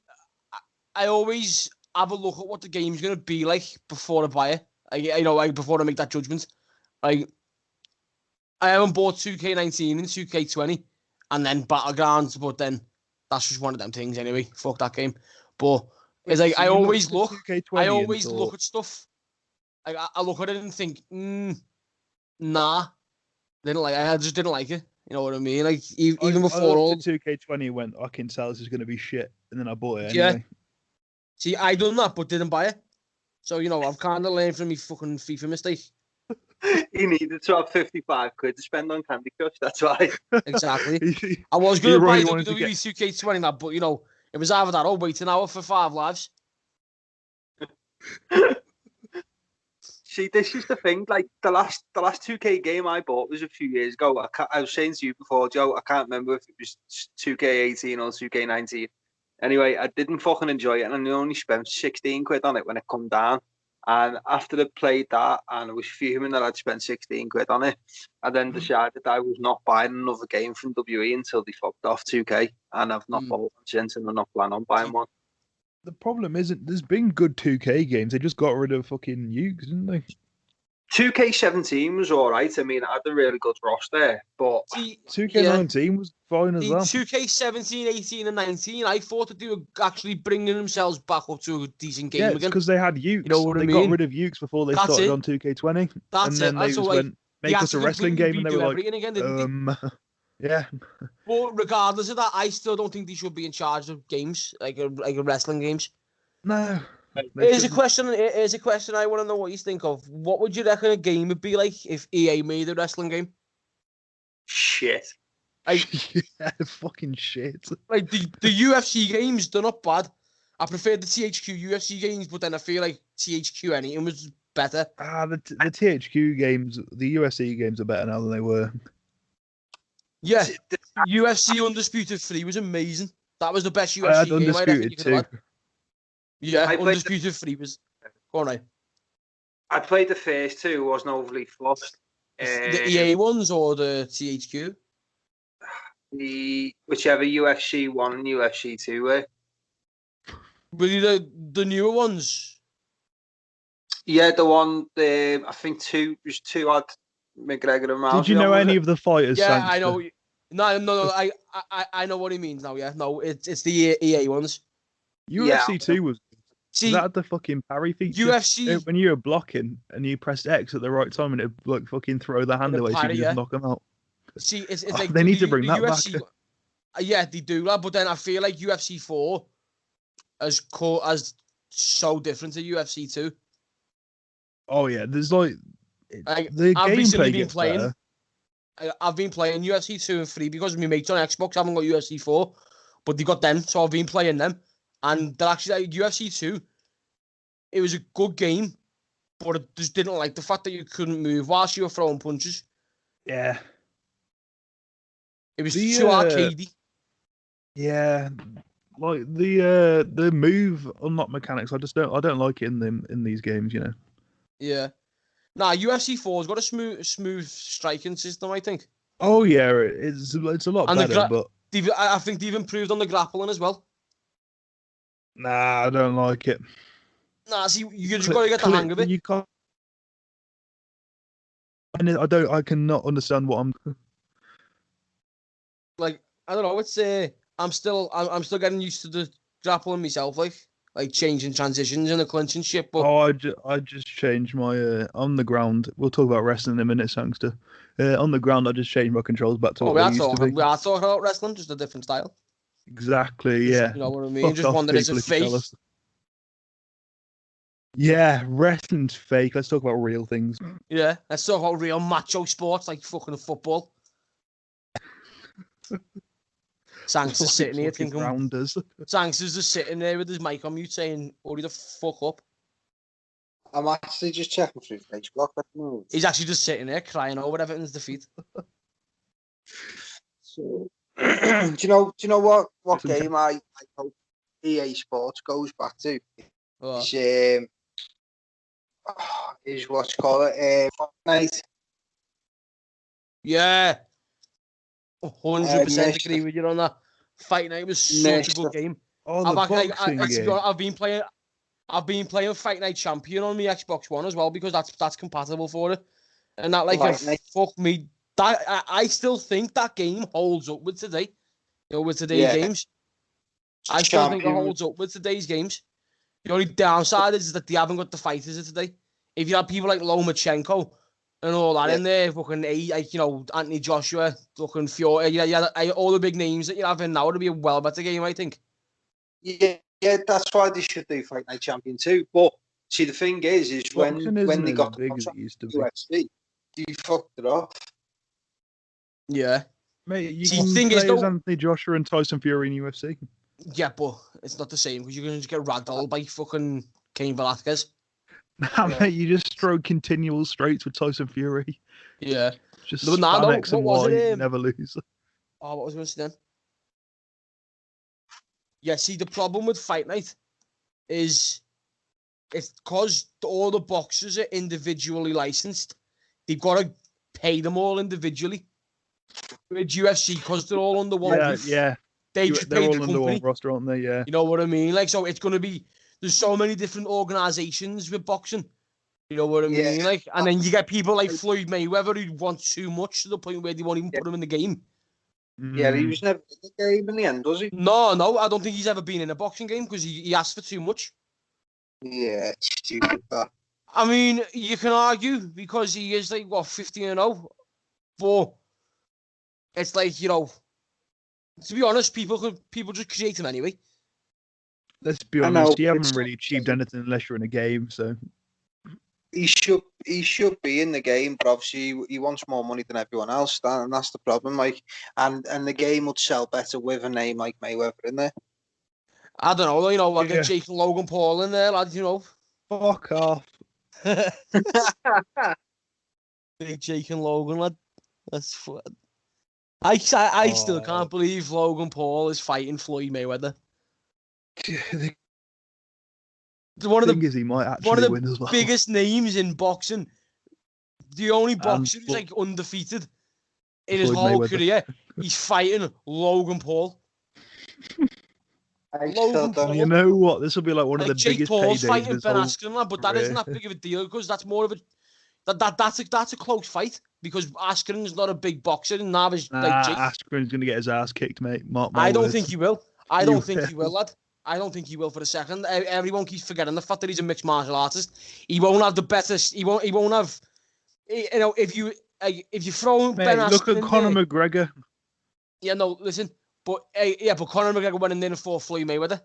Speaker 3: I always have a look at what the game's going to be like before I buy it. Before I make that judgment. I haven't bought 2K19 and 2K20 and then Battlegrounds, but then that's just one of them things anyway. Fuck that game. But it's like, I always look at stuff. Like, I look at it and think, nah. I just didn't like it. You know what I mean? Like, even before all
Speaker 2: 2K20 went, I can tell this is going to be shit, and then I bought it anyway.
Speaker 3: Yeah. See, I done that, but didn't buy it. So, you know, I've kind of learned from my fucking FIFA mistake.
Speaker 1: He needed to have 55 quid to spend on Candy Crush, that's why.
Speaker 3: Exactly. I was going to buy WWE 2K20, that, but, you know, it was either that or wait an hour for 5 lives.
Speaker 1: See, this is the thing. Like, the last 2K game I bought was a few years ago. I was saying to you before, Joe, I can't remember if it was 2K18 or 2K19. Anyway, I didn't fucking enjoy it, and I only spent 16 quid on it when it come down. And after I played that, and I was fuming that I'd spent 16 quid on it, I then decided I was not buying another game from WE until they fucked off 2K, and I've not bought one since, and I'm not planning on buying one.
Speaker 2: The problem isn't there's been good 2K games. They just got rid of fucking Ukes, didn't they?
Speaker 1: 2K17 was all right. I mean, it had a really good roster, but
Speaker 2: 2K19 was fine as well.
Speaker 3: 2K17, 18, and 19, I thought that they were actually bringing themselves back up to a decent game again.
Speaker 2: because they had Ukes.
Speaker 3: You know what I
Speaker 2: mean? Got rid of Ukes before they started on 2K20.
Speaker 3: That's
Speaker 2: and then they just went, make us a wrestling game, and they were like,
Speaker 3: again,
Speaker 2: yeah.
Speaker 3: But regardless of that, I still don't think they should be in charge of games, like a wrestling games.
Speaker 2: No.
Speaker 3: Here's a question I want to know what you think of. What would you reckon a game would be like if EA made a wrestling game?
Speaker 1: Shit.
Speaker 2: Yeah, fucking shit.
Speaker 3: Like the UFC games, they're not bad. I prefer the THQ UFC games, but then I feel like THQ anything was better.
Speaker 2: The THQ games, the UFC games are better now than they were.
Speaker 3: Yeah, UFC Undisputed 3 was amazing. That was the best UFC game I reckon you could have had. Yeah, Undisputed 3 was... Go on, right.
Speaker 1: I played the first two, wasn't overly fussed.
Speaker 3: The EA ones or the THQ?
Speaker 1: Whichever UFC 1 and UFC 2 were.
Speaker 3: Were the newer ones?
Speaker 1: Yeah, the one, I think two had McGregor and Mousy.
Speaker 2: Did you know any of the fighters?
Speaker 3: Yeah, Sangster? I know. No, I know what he means now, yeah. No, it's the EA ones.
Speaker 2: UFC 2 was... See, that had the fucking parry feature.
Speaker 3: UFC...
Speaker 2: When you were blocking and you pressed X at the right time and it like fucking throw the hand away so you could just knock them out.
Speaker 3: See, it's like...
Speaker 2: They need to bring that
Speaker 3: UFC,
Speaker 2: back.
Speaker 3: Yeah, they do that, but then I feel like UFC 4 as so different to UFC 2.
Speaker 2: Oh, yeah, there's like...
Speaker 3: I've
Speaker 2: gameplay
Speaker 3: been playing... Better. I've been playing UFC 2 and 3 because my mates on Xbox haven't got UFC 4, but they got them, so I've been playing them. And they're actually like UFC 2. It was a good game, but I just didn't like the fact that you couldn't move whilst you were throwing punches.
Speaker 2: Yeah.
Speaker 3: It was too arcadey.
Speaker 2: Yeah. Like the move unlock mechanics, I don't like it in these games, you know.
Speaker 3: Yeah. Nah, UFC 4's got a smooth striking system, I think.
Speaker 2: Oh yeah, it's a lot better, but
Speaker 3: I think they've improved on the grappling as well.
Speaker 2: Nah, I don't like it.
Speaker 3: Nah, see, you just got to get the hang of it.
Speaker 2: You can't. I cannot understand what I'm.
Speaker 3: Like, I don't know. It's I'm still getting used to the grappling myself, like changing transitions and the clinch and shit. But
Speaker 2: I just changed my on the ground. We'll talk about wrestling in a minute, Sangster. On the ground, I just changed my controls back to what they used to be.
Speaker 3: We are talking about wrestling, just a different style.
Speaker 2: Exactly, yeah.
Speaker 3: You know what I mean? Just one that is a fake.
Speaker 2: Yeah, wrestling's fake. Let's talk about real things.
Speaker 3: Yeah, let's talk about real macho sports like fucking football. Sangster's sitting here thinking... Sangster's just sitting there with his mic on mute saying, hurry the fuck up.
Speaker 1: I'm actually just checking through Facebook at the moment.
Speaker 3: He's actually just sitting there crying over everything's defeat.
Speaker 1: So... do you know what game I hope EA Sports goes back to? Is what's called Fortnite.
Speaker 3: Yeah, 100% agree with you on that. Fight Night was such a good game. I've been playing Fight Night Champion on my Xbox One as well because that's compatible for it, and that fuck me. That I still think that game holds up with today. You know, with today's games. I still think it holds up with today's games. The only downside is that they haven't got the fighters of today. If you had people like Lomachenko and all that in there, fucking Anthony Joshua, fucking Fury, all the big names that you have in now, it'd be a well better game, I think.
Speaker 1: Yeah, that's why they should do Fight Night Champion too. But see, the thing is when they got the contract with UFC, you fucked it off.
Speaker 3: Yeah.
Speaker 2: Mate, you can play as Anthony Joshua and Tyson Fury in UFC.
Speaker 3: Yeah, but it's not the same because you're going to just get ragdolled by fucking Cain Velasquez.
Speaker 2: Nah, mate, you just throw continual straights with Tyson Fury.
Speaker 3: Yeah.
Speaker 2: Just spam X and Y, you never lose.
Speaker 3: Oh, what was I going to say then? Yeah, see, the problem with Fight Night is it's because all the boxers are individually licensed. They've got to pay them all individually. With UFC, because they're all under one roof.
Speaker 2: Yeah.
Speaker 3: They just
Speaker 2: they're
Speaker 3: pay
Speaker 2: all
Speaker 3: the
Speaker 2: under
Speaker 3: company.
Speaker 2: one roster, aren't they? Yeah.
Speaker 3: You know what I mean? Like, so it's going to be, there's so many different organizations with boxing. You know what I mean? Like, and then you get people like Floyd Mayweather who want too much to the point where they won't even put him in the game.
Speaker 1: Yeah, he was never in the game in the end, was he?
Speaker 3: No, I don't think he's ever been in a boxing game because he asked for too much.
Speaker 1: Yeah, it's stupid that.
Speaker 3: I mean, you can argue because he is like, what, 15-0? But it's like, you know, to be honest, people just create him anyway.
Speaker 2: Let's be honest, you haven't really achieved anything unless you're in a game, so...
Speaker 1: He should be in the game, but obviously he wants more money than everyone else, and that's the problem. Like, and the game would sell better with a name like Mayweather in there.
Speaker 3: I don't know, you know, like get Jake and Logan Paul in there, lad, you know.
Speaker 2: Fuck off.
Speaker 3: Big Jake and Logan, lad. That's fun. I still can't believe Logan Paul is fighting Floyd Mayweather. One of the biggest names in boxing. The only boxer who's like undefeated in his whole career. He's fighting Logan Paul.
Speaker 2: You know what? This will be like one of the
Speaker 3: Jake
Speaker 2: biggest
Speaker 3: Paul's
Speaker 2: paydays
Speaker 3: fighting
Speaker 2: of his
Speaker 3: Ben
Speaker 2: whole
Speaker 3: Askren, but that isn't that big of a deal because that's more of a that's a close fight because Askren's not a big boxer and neither is like Jake.
Speaker 2: Askren's gonna get his ass kicked, mate.
Speaker 3: I don't think he will. I don't think he will, lad. I don't think he will for a second. Everyone keeps forgetting the fact that he's a mixed martial artist. He won't have the better. He won't have. You know, if you throw Ben Askren,
Speaker 2: look at Conor McGregor.
Speaker 3: Yeah, no, listen, but Conor McGregor went in there and fought Floyd Mayweather.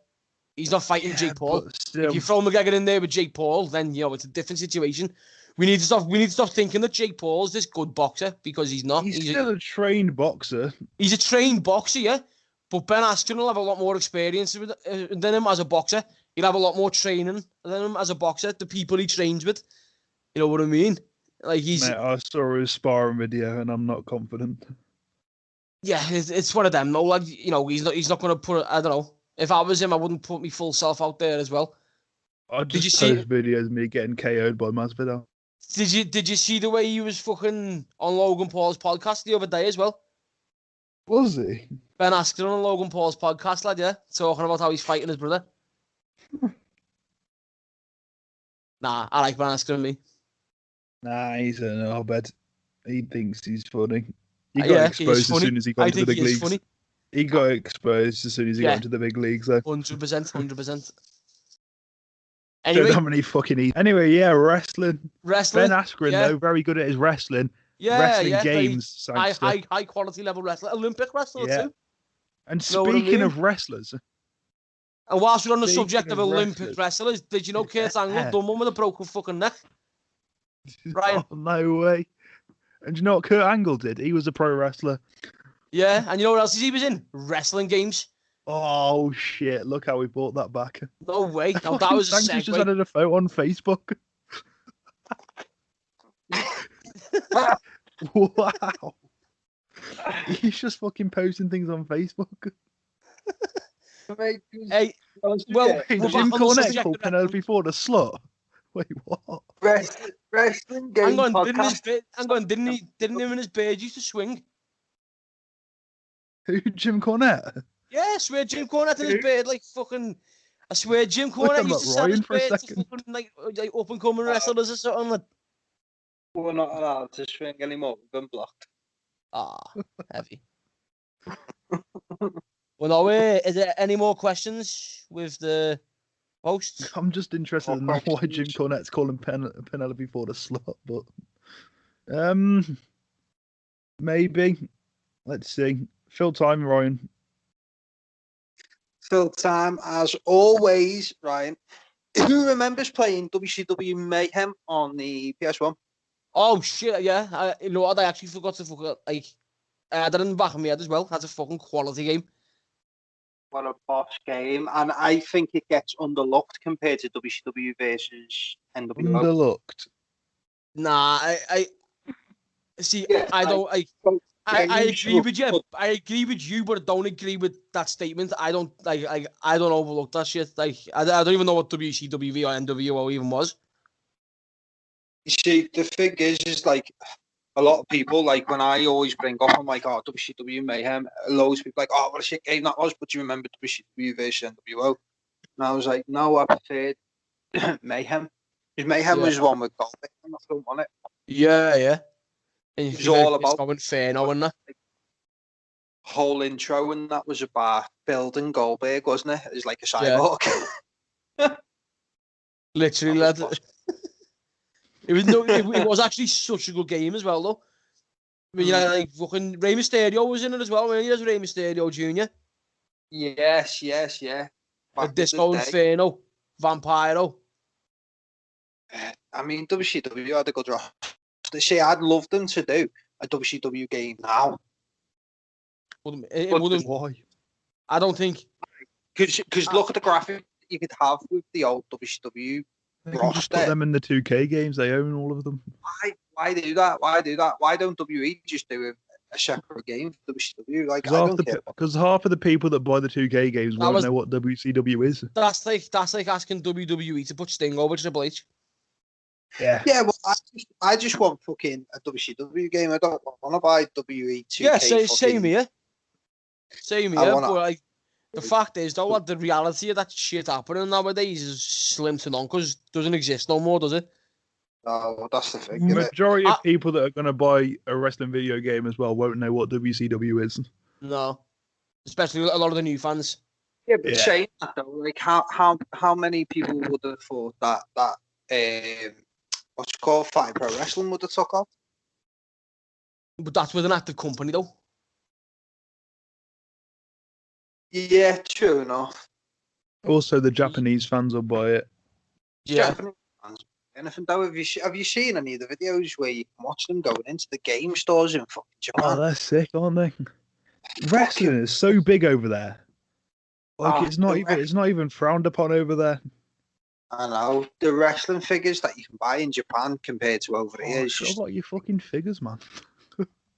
Speaker 3: He's not fighting Jake Paul. If you throw McGregor in there with Jake Paul, then you know it's a different situation. We need to stop thinking that Jake Paul's this good boxer because he's not.
Speaker 2: He's still a trained boxer.
Speaker 3: He's a trained boxer, yeah. But Ben Askren will have a lot more experience than him as a boxer. He'll have a lot more training than him as a boxer. The people he trains with, you know what I mean? Like he's.
Speaker 2: Mate, I saw his sparring video, and I'm not confident.
Speaker 3: Yeah, it's one of them. No, like you know, he's not going to put. I don't know. If I was him, I wouldn't put my full self out there as well.
Speaker 2: I just post videos of me getting KO'd by Masvidal.
Speaker 3: Did you see the way he was fucking on Logan Paul's podcast the other day as well?
Speaker 2: Was he?
Speaker 3: Ben Askren on Logan Paul's podcast, lad, yeah? Talking about how he's fighting his brother. Nah, I like Ben Askren, me.
Speaker 2: Nah, he's a knobhead. He thinks he's funny. He got exposed as soon as he got into the big leagues. Funny. He got exposed as soon as he got into the big leagues, though.
Speaker 3: 100%. Anyway,
Speaker 2: don't have any fucking eat. Anyway, yeah, wrestling. Ben Askren, though, very good at his wrestling. Wrestling games.
Speaker 3: High quality level wrestler. Olympic wrestler, too.
Speaker 2: And speaking of wrestlers.
Speaker 3: And whilst we're on the subject of Olympic wrestlers, did you know Kurt Angle done one with a broken fucking neck? Ryan?
Speaker 2: Oh, no way. And you know what Kurt Angle did? He was a pro wrestler.
Speaker 3: Yeah, and you know what else he was in? Wrestling games.
Speaker 2: Oh, shit. Look how we brought that back.
Speaker 3: No way. No, that was a segue.
Speaker 2: Just added a photo on Facebook. Wow. He's just fucking posting things on Facebook.
Speaker 3: Hey, well,
Speaker 2: Jim Cornette called Penelope Ford a slut. Wait, what?
Speaker 1: Wrestling game podcast.
Speaker 3: Didn't him and his beard used to swing?
Speaker 2: Who, Jim Cornette?
Speaker 3: Yeah, I swear Jim Cornette and his beard, like fucking. I swear Jim Cornette used to sell his beard to fucking like up and coming wrestlers or something. Like.
Speaker 1: We're not allowed to swing anymore. We've been blocked.
Speaker 3: Heavy. Well, no, is there any more questions with the hosts?
Speaker 2: I'm just interested in why Jim Cornette's calling Penelope Ford a slut, but maybe. Let's see. Fill time, Ryan.
Speaker 1: Fill time, as always, Ryan. Who remembers playing WCW Mayhem on the PS1?
Speaker 3: Oh shit, yeah. You know what? I actually forgot to fucking I did it in the back of my head as well. That's a fucking quality game.
Speaker 1: What a boss game, and I think it gets underlooked compared to WCW versus NWO. Underlooked?
Speaker 3: Nah, I see. Yeah, I I agree with you. I agree with you, but I don't agree with that statement. I don't overlook that shit. Like I don't even know what WCW or NWO even was.
Speaker 1: You see, the thing is like a lot of people, like when I always bring up, I'm like, oh, WCW Mayhem. Loads of people like, oh, what a shit game that was. But do you remember WCW versus NWO? And I was like, no, I preferred Mayhem. Because Mayhem was one with Goldberg and I don't want it.
Speaker 3: Yeah. And
Speaker 1: it was all about
Speaker 3: going Inferno and that.
Speaker 1: Whole intro and that was about building Goldberg, wasn't it? It was like a cyborg.
Speaker 3: Yeah. Literally, lad. It was actually such a good game as well, though. I mean, like fucking Rey Mysterio was in it as well. When he was Rey Mysterio Jr.
Speaker 1: Yes.
Speaker 3: Disco Inferno, Vampiro.
Speaker 1: I mean, WCW had a good roster. See, I'd love them to do a WCW game now.
Speaker 3: It wouldn't.
Speaker 2: Why?
Speaker 3: I don't think.
Speaker 1: Because look at the graphic you could have with the old WCW
Speaker 2: They can just put them in the 2K games. They own all of them.
Speaker 1: Why do that? Why don't WE just do a separate game for WCW? Like, I don't care.
Speaker 2: Because half of the people that buy the 2K games won't know what WCW is.
Speaker 3: That's like asking WWE to put Sting over Triple H.
Speaker 2: Yeah.
Speaker 1: Yeah, well, I just want fucking a WCW game. I don't want to buy WE 2K.
Speaker 3: Yeah, same here. But like, the fact is, though, the reality of that shit happening nowadays is slim to none because it doesn't exist no more, does it?
Speaker 1: No, that's the thing.
Speaker 2: Majority of people that are going to buy a wrestling video game as well won't know what WCW is.
Speaker 3: No, especially a lot of the new fans.
Speaker 1: Yeah, but saying that though, like how many people would have thought that what's it called, Fight Pro Wrestling would have took off?
Speaker 3: But that's with an active company, though.
Speaker 1: Yeah, true enough.
Speaker 2: Also, the Japanese fans will buy it.
Speaker 3: Yeah.
Speaker 1: Japanese fans. Anything though? Have you seen any of the videos where you can watch them going into the game stores in fucking Japan?
Speaker 2: Oh, they're sick, aren't they? Wrestling is so big over there. Like it's not even frowned upon over there.
Speaker 1: I know the wrestling figures that you can buy in Japan compared to over here.
Speaker 2: Just about your fucking figures, man.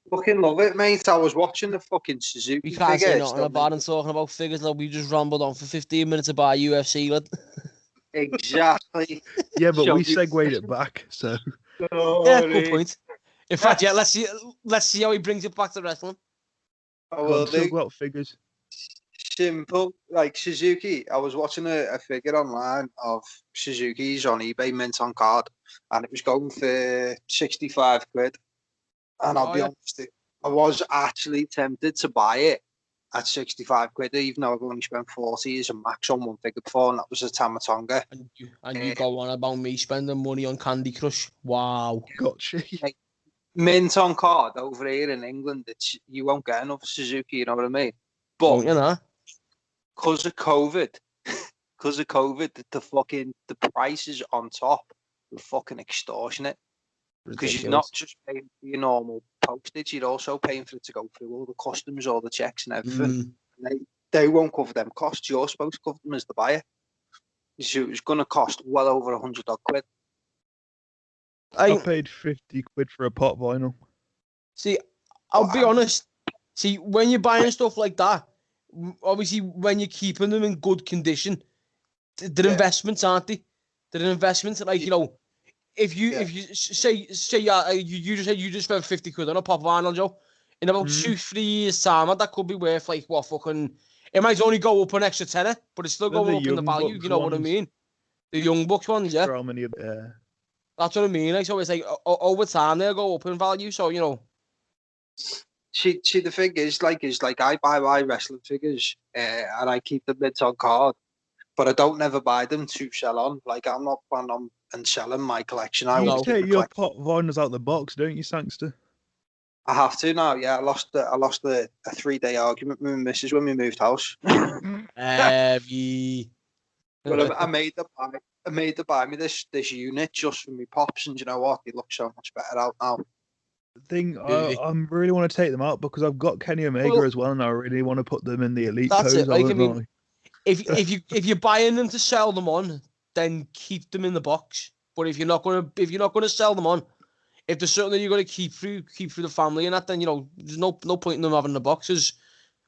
Speaker 1: Fucking love it, mate. I was watching the fucking Suzuki
Speaker 3: We can't
Speaker 1: figures.
Speaker 3: say nothing about and talking about figures. Like we just rambled on for 15 minutes about UFC, lad.
Speaker 1: Exactly.
Speaker 2: Yeah, but we segued it back, so.
Speaker 3: Yeah, good point. In fact, yeah, let's see how he brings it back to wrestling.
Speaker 1: Well,
Speaker 2: talk about figures.
Speaker 1: Simple, like Suzuki. I was watching a figure online of Suzuki's on eBay, mint on card, and it was going for 65 quid. And I'll be honest, I was actually tempted to buy it at 65 quid, even though I've only spent 40 as a max on one figure before, and that was a Tamatonga.
Speaker 3: And you go on about me spending money on Candy Crush. Wow.
Speaker 2: Gotcha.
Speaker 1: Like, mint on card over here in England, you won't get another Suzuki, you know what I mean? But
Speaker 3: you know,
Speaker 1: because of COVID, the prices on top were fucking extortionate. Because you're not just paying for your normal postage, you're also paying for it to go through all the customs, all the checks and everything. And they won't cover them costs. You're supposed to cover them as the buyer. So it was going to cost well over 100 odd quid.
Speaker 2: I paid 50 quid for a pot vinyl.
Speaker 3: See, I'll be honest. See, when you're buying stuff like that, obviously when you're keeping them in good condition, they're investments, aren't they? They're investments. Like, you know, if you say you just spent 50 quid on a pop vinyl, Joe, in about 2-3 years time, that could be worth like what fucking. It might only go up an extra tenner, but it's still going up in the value. You know what I mean? The Young Bucks ones, yeah.
Speaker 2: How many?
Speaker 3: That's what I mean. Like, so it's like over time they'll go up in value. So you know.
Speaker 1: See, the thing is like I buy my wrestling figures and I keep them mint on card, but I don't never buy them to sell on. Like I'm not planning on and selling my collection.
Speaker 2: You take your pot vinyls out the box, don't you, Sangster?
Speaker 1: I have to now. Yeah, I lost a 3-day argument with my missus when we moved house. But I made her buy me this unit just for me pops, and you know what? They look so much better out now.
Speaker 2: I really want to take them out because I've got Kenny Omega as well, and I really want to put them in the elite
Speaker 3: that's
Speaker 2: pose.
Speaker 3: It. Like, I mean, if you're buying them to sell them on, then keep them in the box. But if you're not gonna sell them on, if there's something that you're going to keep through the family and that, then, you know, there's no point in them having the boxes.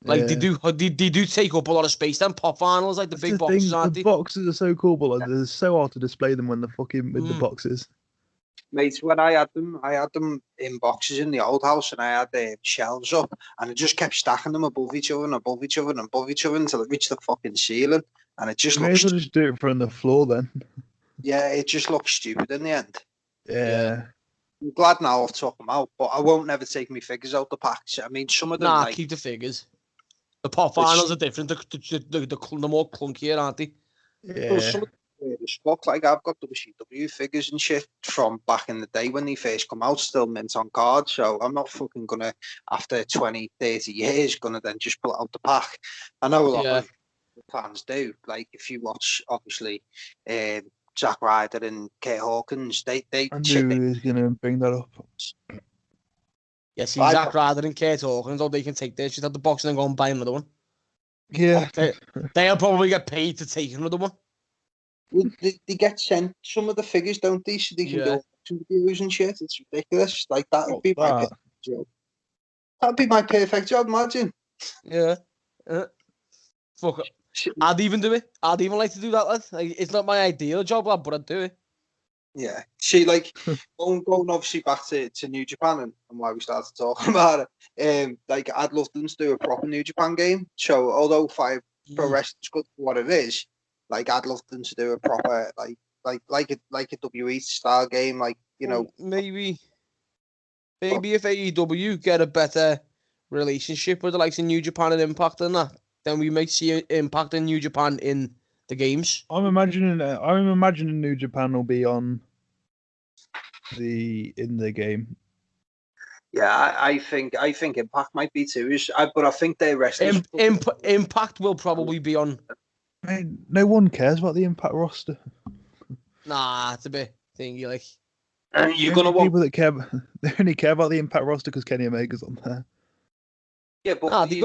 Speaker 3: Like, they do take up a lot of space. Then pop vinyls, like the big boxes, aren't they?
Speaker 2: The boxes are so cool, but like, they're so hard to display them when they're fucking with the boxes.
Speaker 1: Mate, when I had them in boxes in the old house, and I had shelves up, and I just kept stacking them above each other and above each other and above each other until it reached the fucking ceiling, and it just
Speaker 2: You may as well just do it from the floor then.
Speaker 1: Yeah, it just looks stupid in the end.
Speaker 2: Yeah.
Speaker 1: I'm glad now I've took them out, but I won't never take my figures out the packs. I mean, some of them. Like,
Speaker 3: keep the figures. The pop vinyls are different. They're more clunkier, aren't they?
Speaker 2: Yeah.
Speaker 1: Well, some of them look like I've got WCW figures and shit from back in the day when they first come out, still mint on cards. So I'm not fucking gonna, after 20, 30 years, gonna then just pull out the pack. I know a lot of fans do. Like, if you watch, obviously, Zack Ryder and Kurt Hawkins, they
Speaker 2: I knew he was gonna bring that up.
Speaker 3: Yeah, see, Zack Ryder and Kurt Hawkins, they can take their shit out the box and then go and buy another one.
Speaker 2: Yeah.
Speaker 3: They'll probably get paid to take another one.
Speaker 1: Well, they get sent some of the figures, don't they? So they can go to videos and shit. It's ridiculous. Like, that would be my perfect job. That'd be my perfect job, imagine.
Speaker 3: Yeah. Fuck it. I'd even do it. I'd even like to do that, lad. Like, it's not my ideal job, lad, but I'd do it.
Speaker 1: Yeah. See, like, going obviously back to New Japan and why we started talking about it, like, I'd love them to do a proper New Japan game. So, although Pro Wrestling's good for what it is, like, I'd love them to do a proper, like a WE style game, like, you know.
Speaker 3: Maybe if AEW get a better relationship with the likes of New Japan and Impact and that, then we might see Impact and New Japan in the games.
Speaker 2: I'm imagining New Japan will be in the game.
Speaker 1: Yeah, I think Impact might be too. But I think they wrestlers.
Speaker 3: Impact will probably be on.
Speaker 2: I mean, no one cares about the Impact roster.
Speaker 3: Nah, it's a bit thingy, like.
Speaker 1: You're gonna want
Speaker 2: people that care. They only care about the Impact roster because Kenny Omega's on there.
Speaker 1: Yeah, but
Speaker 3: they've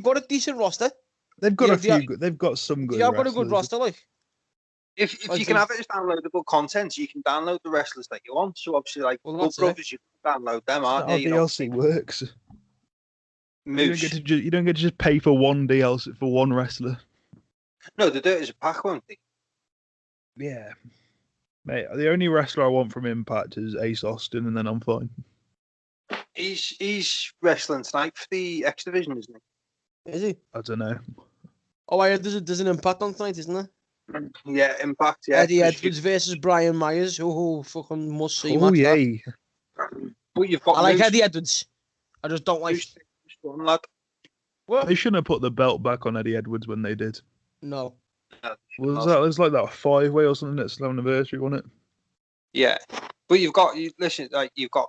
Speaker 3: got a decent roster.
Speaker 2: They've got they've got some good.
Speaker 3: They've got a good roster, like.
Speaker 1: If you can have it as downloadable content, you can download the wrestlers that you want. So obviously, like, Blood Brothers, you can download them, aren't you?
Speaker 2: How DLC works.
Speaker 1: Moose.
Speaker 2: You don't get to just pay for one DLC for one wrestler.
Speaker 1: No, they do it as a pack, won't they?
Speaker 2: Yeah, mate. The only wrestler I want from Impact is Ace Austin, and then I'm fine.
Speaker 1: He's wrestling tonight for the X Division, isn't he?
Speaker 3: Is he?
Speaker 2: I don't know.
Speaker 3: Oh, I heard there's an Impact on tonight, isn't there?
Speaker 1: Yeah, Impact. Yeah,
Speaker 3: Eddie Edwards versus Brian Myers. Oh, fucking must see.
Speaker 2: Oh yeah.
Speaker 1: But you've got.
Speaker 3: I like Eddie Edwards. I just don't like.
Speaker 1: Lad.
Speaker 2: What? They shouldn't have put the belt back on Eddie Edwards when they did.
Speaker 3: No.
Speaker 2: Was like that 5-way or something at Slow Anniversary, wasn't it?
Speaker 1: Yeah, but you've got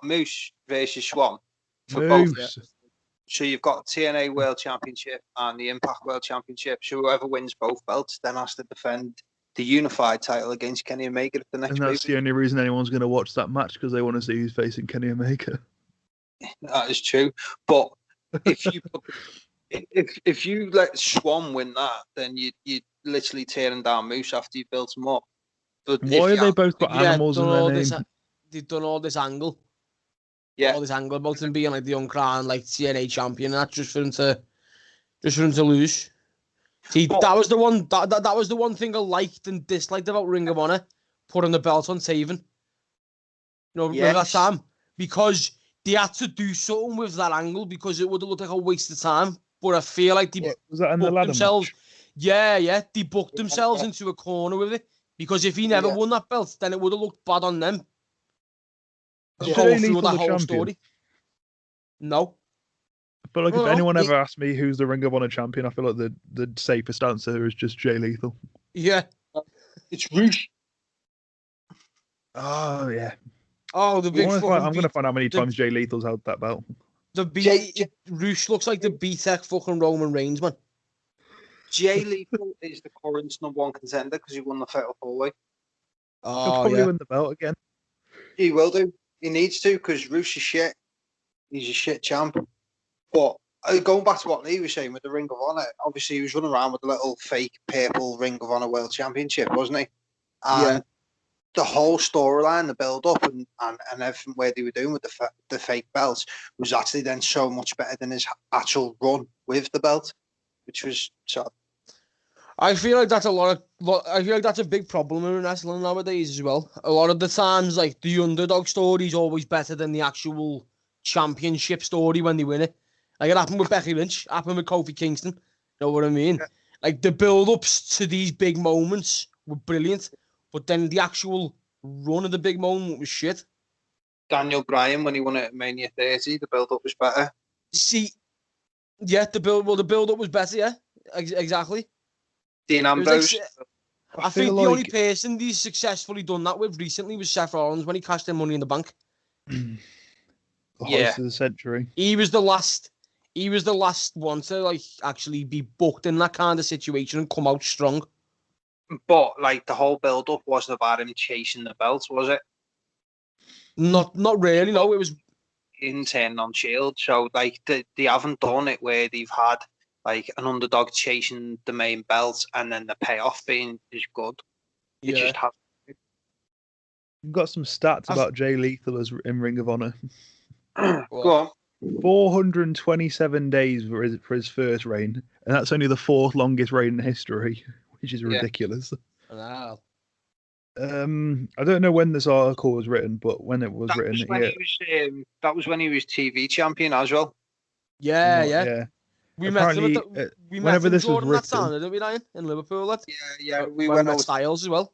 Speaker 1: Moose versus Swan for
Speaker 2: Moose.
Speaker 1: both. So you've got TNA World Championship and the Impact World Championship. So whoever wins both belts then has to defend the unified title against Kenny Omega at the next.
Speaker 2: And that's the only reason anyone's going to watch that match, because they want to see who's facing Kenny Omega.
Speaker 1: That is true, but if you let Swan win that, then you literally tearing down Moose after you built him up. But
Speaker 2: why have they both got animals in their name?
Speaker 3: They've done all this angle.
Speaker 1: Yeah,
Speaker 3: all this angle about him being like the uncrowned like TNA champion, and that's just for him to lose. See, that was the one that was the one thing I liked and disliked about Ring of Honor, putting the belt on Taven. Remember that time? Because they had to do something with that angle, because it would have looked like a waste of time. But I feel like they
Speaker 2: was that in the ladder match?
Speaker 3: Yeah, they booked themselves into a corner with it, because if he never won that belt, then it would have looked bad on them. Going through that whole story. No.
Speaker 2: But like, if anyone ever asked me who's the Ring of Honor champion, I feel like the safest answer is just Jay Lethal.
Speaker 3: Yeah.
Speaker 1: It's Roosh.
Speaker 2: Oh yeah.
Speaker 3: Oh, the big.
Speaker 2: I'm going to find out how many times Jay Lethal's held that belt.
Speaker 3: Roosh looks like the B-Tech fucking Roman Reigns, man.
Speaker 1: Jay Lethal is the current #1 contender because he won the Fatal 4-Way.
Speaker 3: Oh,
Speaker 2: He'll probably win the belt again.
Speaker 1: He will do. He needs to, because Roosh is shit. He's a shit champ. But going back to what Lee was saying with the Ring of Honor, obviously he was running around with a little fake purple Ring of Honor World Championship, wasn't he? And the whole storyline, the build up, and everything where they were doing with the fake belts was actually then so much better than his actual run with the belt, which was sad.
Speaker 3: I feel like that's I feel like that's a big problem in wrestling nowadays as well. A lot of the times, like, the underdog story is always better than the actual championship story when they win it. Like, it happened with Becky Lynch, happened with Kofi Kingston. You know what I mean? Yeah. Like, the build-ups to these big moments were brilliant, but then the actual run of the big moment was shit.
Speaker 1: Daniel Bryan, when he won it at Mania 30, the build-up was better.
Speaker 3: See, yeah, the build-up was better, yeah, exactly.
Speaker 1: Dean Ambrose.
Speaker 3: I think the only person he's successfully done that with recently was Seth Rollins when he cashed in Money in the Bank.
Speaker 2: The host of the century.
Speaker 3: He was the last one to, like, actually be booked in that kind of situation and come out strong.
Speaker 1: But, like, the whole build-up wasn't about him chasing the belt, was it?
Speaker 3: Not really, no. It was
Speaker 1: in turning on Shield. So, like, they haven't done it where they've had, like, an underdog chasing the main belt and then the payoff being is good. It just hasn't.
Speaker 2: You've got some stats about Jay Lethal as in Ring of Honor.
Speaker 1: Go on.
Speaker 2: 427 days for his first reign, and that's only the fourth longest reign in history, which is ridiculous.
Speaker 3: Wow.
Speaker 2: I don't know when this article was written, but when it was written,
Speaker 1: that was when he was TV champion as well.
Speaker 3: Yeah. We met him
Speaker 2: whenever this was written,
Speaker 3: didn't we, Ryan, in Liverpool?
Speaker 1: Yeah. We went
Speaker 3: with Styles as well.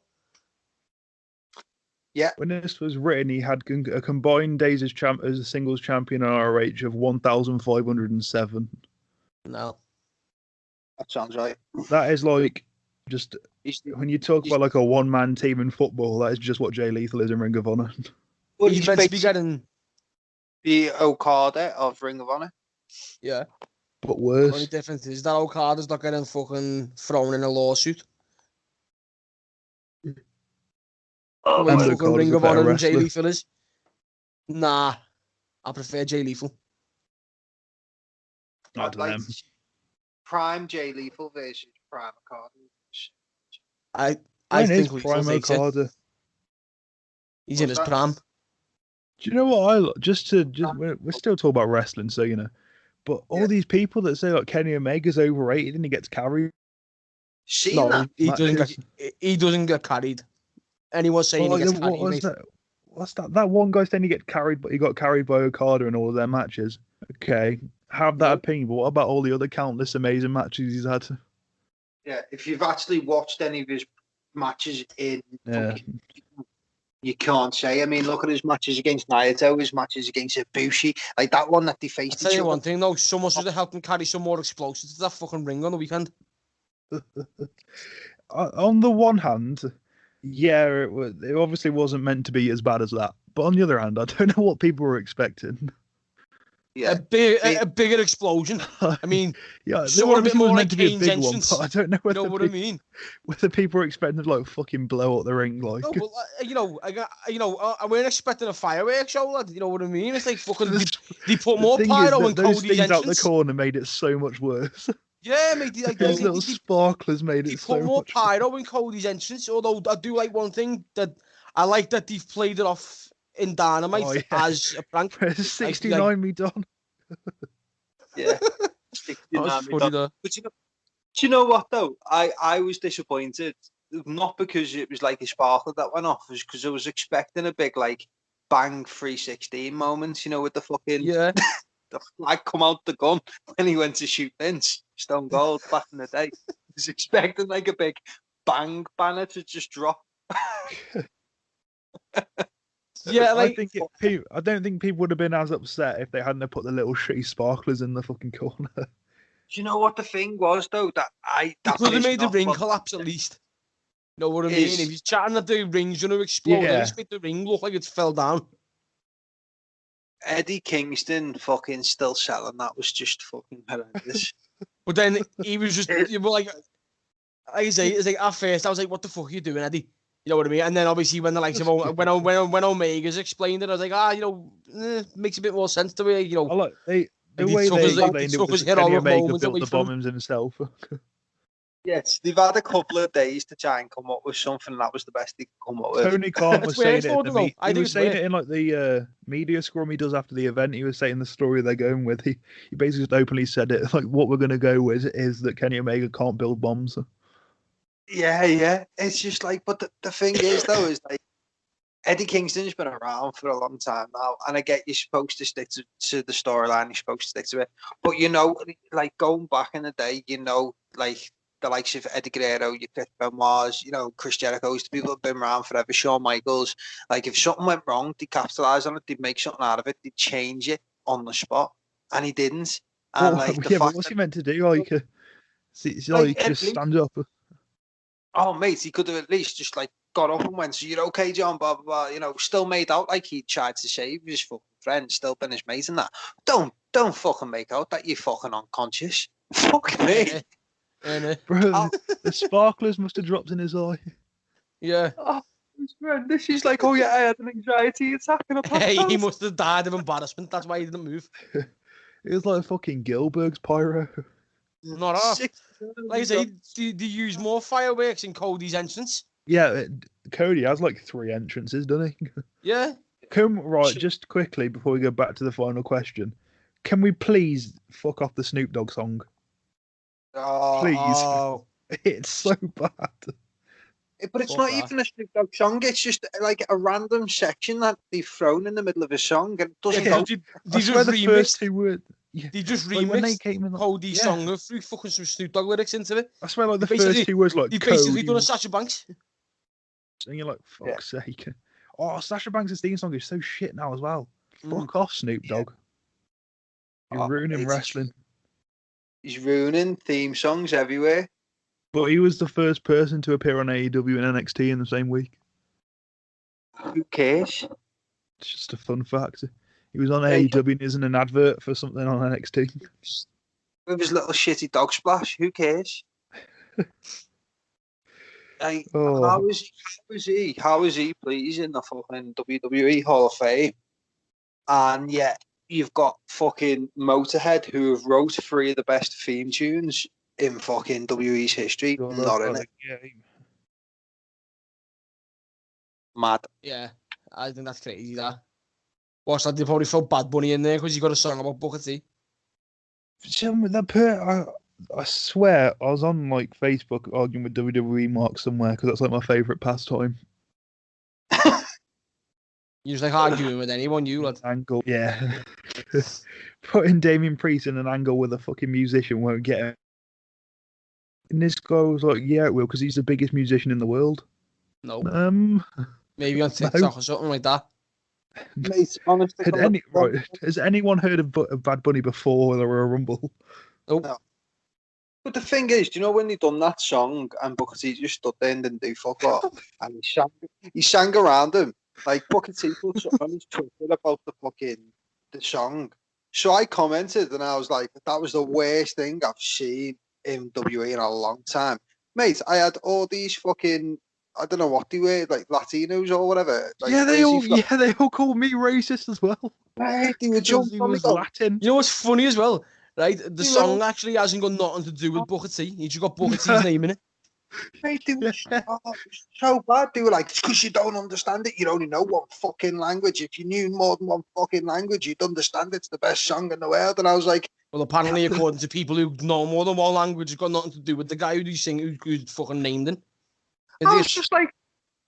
Speaker 1: Yeah.
Speaker 2: When this was written, he had a combined days as a singles champion in ROH of 1,507.
Speaker 3: No.
Speaker 1: That sounds right.
Speaker 2: That is like just when you talk about like a one-man team in football, that is just what Jay Lethal is in Ring of Honor.
Speaker 3: Well, he's meant to be getting
Speaker 1: the Okada of Ring of Honor.
Speaker 3: Yeah.
Speaker 2: But worse.
Speaker 3: The only difference is that Okada's not getting fucking thrown in a lawsuit. Ring of Honor and Jay Lethal is. Nah, I prefer Jay Lethal.
Speaker 1: I'd like Prime Jay Lethal versus Prime Okada.
Speaker 3: I think
Speaker 2: Prime Okada.
Speaker 3: He's in his prime.
Speaker 2: Do you know what we're still talking about wrestling, so you know. But all these people that say like Kenny Omega's overrated and he gets carried.
Speaker 1: He
Speaker 3: doesn't get carried. Anyone saying he gets carried?
Speaker 2: What's that? That one guy saying he gets carried, but he got carried by Okada in all of their matches. Okay, have that opinion, but what about all the other countless amazing matches he's had?
Speaker 1: Yeah, if you've actually watched any of his matches you can't say. I mean, look at his matches against Naito, his matches against Ibushi, like that one that they faced.
Speaker 3: I'll tell you one thing though, someone should have helped him carry some more explosives to that fucking ring on the weekend.
Speaker 2: On the one hand, it obviously wasn't meant to be as bad as that. But on the other hand, I don't know what people were expecting.
Speaker 1: Yeah,
Speaker 3: a bigger explosion. I mean,
Speaker 2: a bit more
Speaker 3: like
Speaker 2: to be a big
Speaker 3: entrance.
Speaker 2: one, but I don't know whether
Speaker 3: I mean?
Speaker 2: Whether people were expecting to like fucking blow up the ring, like.
Speaker 3: No, but I weren't expecting a fireworks show, lad. You know what I mean? It's like fucking they put more pyro in Cody's entrance.
Speaker 2: Out the corner made it so much worse.
Speaker 3: Yeah, mate.
Speaker 2: Those little sparklers made it so much.
Speaker 3: Put more pyro in Cody's entrance. Although I do like one thing that I like that they've played it off in Dynamite as a prank.
Speaker 2: 69 me done.
Speaker 1: Yeah. But do you know what though? I was disappointed, not because it was like a sparkle that went off, was because I was expecting a big like bang 316 moment, you know, with the fucking the flag come out the gun when he went to shoot Vince Stone Cold back in the day. I was expecting like a big bang banner to just drop.
Speaker 3: Yeah, like
Speaker 2: I don't think people would have been as upset if they hadn't put the little shitty sparklers in the fucking corner.
Speaker 1: Do you know what the thing was though? That
Speaker 3: could have made the ring collapse at least. You know what I mean? If he's chatting that the ring's gonna explode, just make the ring look like it's fell down.
Speaker 1: Eddie Kingston fucking still selling that was just fucking horrendous.
Speaker 3: But then he was just like I say, it's like at first I was like, "What the fuck are you doing, Eddie?" You know what I mean? And then obviously when the likes of when Omega's explained it, I was like, makes a bit more sense to me. You know,
Speaker 2: I like the way they explained it was Kenny Omega built the bombs himself.
Speaker 1: Yes, they've had a couple of days to try and come up with something. That was the best they could come up with.
Speaker 2: Tony Khan was saying it.
Speaker 3: He
Speaker 2: was saying it in like the media scrum he does after the event. He was saying the story they're going with. He basically just openly said it. Like, what we're going to go with is that Kenny Omega can't build bombs.
Speaker 1: Yeah. It's just like, but the thing is though, is like Eddie Kingston's been around for a long time now, and I get you're supposed to stick to the storyline. You're supposed to stick to it, but like going back in the day, like the likes of Eddie Guerrero, your Chris Benoit's, Chris Jericho's, the people have been around forever. Shawn Michaels, like if something went wrong, they capitalised on it. They'd make something out of it. They'd change it on the spot, and he didn't. And
Speaker 2: but what's he meant to do? Like, just stand up.
Speaker 1: Oh, mate, he could have at least just like got up and went, "So you're okay, John?" Blah blah blah. Still made out like he tried to save his fucking friend, still been his mate and that. Don't fucking make out that you're fucking unconscious. Fuck me.
Speaker 2: Bro, the sparklers must have dropped in his eye.
Speaker 3: Yeah.
Speaker 1: Oh, his friend, this is like, oh yeah, I had an anxiety attack and
Speaker 3: he must have died of embarrassment. That's why he didn't move.
Speaker 2: It was like fucking Gilberg's pyro.
Speaker 3: Not off. Like I say, do you use more fireworks in Cody's entrance?
Speaker 2: Yeah, Cody has like 3 entrances, doesn't he?
Speaker 3: Yeah.
Speaker 2: Just quickly before we go back to the final question, can we please fuck off the Snoop Dogg song? Please.
Speaker 3: Oh.
Speaker 2: It's so bad.
Speaker 1: But it's not even a Snoop Dogg song. It's just like a random section that they've thrown in the middle of a song, and it doesn't go.
Speaker 2: They just the first 2 words.
Speaker 3: Yeah. They just remixed Cody's song and threw fucking some Snoop Dogg lyrics into it.
Speaker 2: I swear, like the first 2 words, like
Speaker 3: they basically done a Sasha Banks.
Speaker 2: And you're like, fuck's sake. Oh, Sasha Banks' theme song is so shit now as well. Fuck off, Snoop Dogg. You're ruining wrestling.
Speaker 1: He's ruining theme songs everywhere.
Speaker 2: But he was the first person to appear on AEW and NXT in the same week.
Speaker 1: Who cares?
Speaker 2: It's just a fun fact. He was on AEW and isn't an advert for something on NXT.
Speaker 1: With his little shitty dog splash, who cares? How is he please in the fucking WWE Hall of Fame? And yet you've got fucking Motorhead, who have wrote 3 of the best theme tunes in fucking WWE's history, not in it. Mad.
Speaker 3: Yeah, I think that's crazy, that. What's that? They probably throw Bad Bunny in there because he got a song about Booker T.
Speaker 2: I swear, I was on like Facebook arguing with WWE Mark somewhere because that's like my favourite pastime.
Speaker 3: You just like arguing with anyone, you lad.
Speaker 2: Angle, yeah. Putting Damien Priest in an angle with a fucking musician won't get it. And this guy was like, "Yeah, it will, because he's the biggest musician in the world."
Speaker 3: No. Maybe on TikTok or something like that.
Speaker 1: Mate, honestly,
Speaker 2: has anyone heard of Bad Bunny before the Royal Rumble?
Speaker 3: Nope. No.
Speaker 1: But the thing is, do you know when they done that song and Booker T just stood there and didn't do fuck off, and he sang around him like Booker T put something on his Twitter about the song. So I commented and I was like, that was the worst thing I've seen in WWE in a long time, mate. I had all these fucking, I don't know what they were, like Latinos or whatever. Like,
Speaker 2: they all called me racist as well.
Speaker 1: Right, they were jumping on me.
Speaker 3: Latin. You know what's funny as well, right? The song actually hasn't got nothing to do with Booker T. He just got Booker T's name in it.
Speaker 1: Mate, they were so bad. They were like, it's because you don't understand it. You only know one fucking language. If you knew more than one fucking language, you'd understand it's the best song in the world. And I was like,
Speaker 3: well, apparently, according to people who know more than one language, it's got nothing to do with the guy who fucking named it.
Speaker 1: I was just like,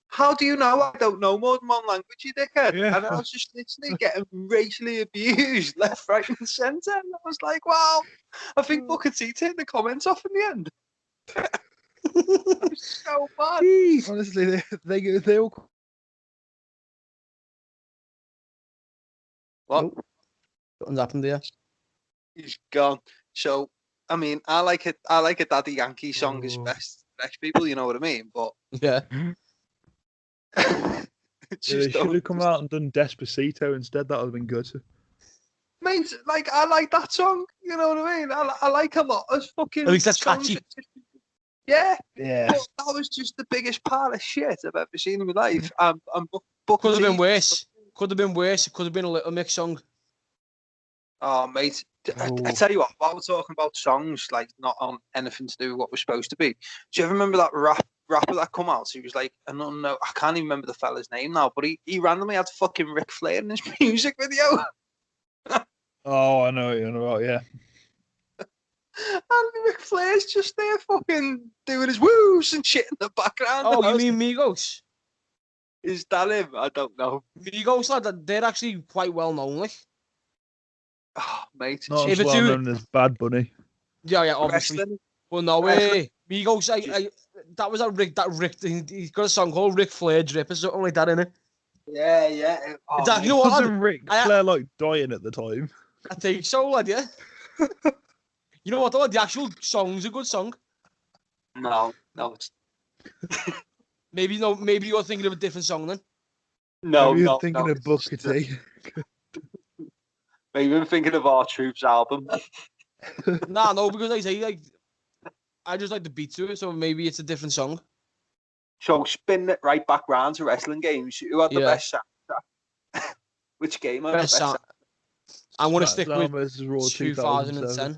Speaker 1: how do you know I don't know more than one language, you dickhead?
Speaker 2: Yeah.
Speaker 1: And I was just literally getting racially abused left, right, and centre. And I was like, wow, I think Booker T turned the comments off in the end. That was so bad.
Speaker 2: Jeez. Honestly, they all.
Speaker 1: What?
Speaker 3: What's happened there?
Speaker 1: He's gone. So, I mean, I like it. I like a Daddy Yankee song is best people. You know what I mean? But
Speaker 3: yeah.
Speaker 2: They should have come out and done Despacito instead. That would have been good.
Speaker 1: Mate, like, I like that song. You know what I mean? I like a lot of fucking.
Speaker 3: At least that's catchy.
Speaker 1: Yeah.
Speaker 2: Yeah.
Speaker 1: But that was just the biggest pile of shit I've ever seen in my life.
Speaker 3: Could have been worse. Could have been worse. It could have been a Little Mix song.
Speaker 1: Oh, mate. I
Speaker 2: Oh.
Speaker 1: tell you what, while we're talking about songs, like not on anything to do with what we're supposed to be, do you ever remember that rapper that come out? He was like, I don't know, I can't even remember the fella's name now, but he randomly had fucking Ric Flair in his music video.
Speaker 2: Oh, I know what you're on about, yeah.
Speaker 1: And Ric Flair's just there fucking doing his woos and shit in the background.
Speaker 3: Oh, you mean Migos?
Speaker 1: Is that him? I don't know.
Speaker 3: Migos, lad, they're actually quite well known, like.
Speaker 1: Oh, mate.
Speaker 2: Not
Speaker 3: If
Speaker 2: as
Speaker 3: it's
Speaker 2: well
Speaker 3: you-
Speaker 2: known as Bad Bunny.
Speaker 3: Yeah, obviously.
Speaker 1: Wrestling.
Speaker 3: Well, no way. Migos, that was Rick, he's got a song called Ric Flair Drip or something like that, innit?
Speaker 1: Yeah. Oh,
Speaker 3: It's actually
Speaker 1: mate.
Speaker 3: what,
Speaker 2: Wasn't Ric
Speaker 3: I-
Speaker 2: Flair like dying at the time?
Speaker 3: I think so, lad, yeah. You know what, though? The actual song's a good song.
Speaker 1: No, it's
Speaker 3: Maybe you're thinking of a different song then.
Speaker 1: no.
Speaker 2: Maybe you're thinking of Booker T.
Speaker 1: Maybe I'm thinking of our Troops album.
Speaker 3: No, because I say, like, I just like the beat to it, so maybe it's a different song.
Speaker 1: So spin it right back round to wrestling games. Who had the
Speaker 3: Yeah.
Speaker 1: best soundtrack? Which game had the
Speaker 3: Best
Speaker 1: best
Speaker 3: song. I'm going to stick
Speaker 2: SmackDown
Speaker 3: with
Speaker 2: versus Raw
Speaker 3: 2010.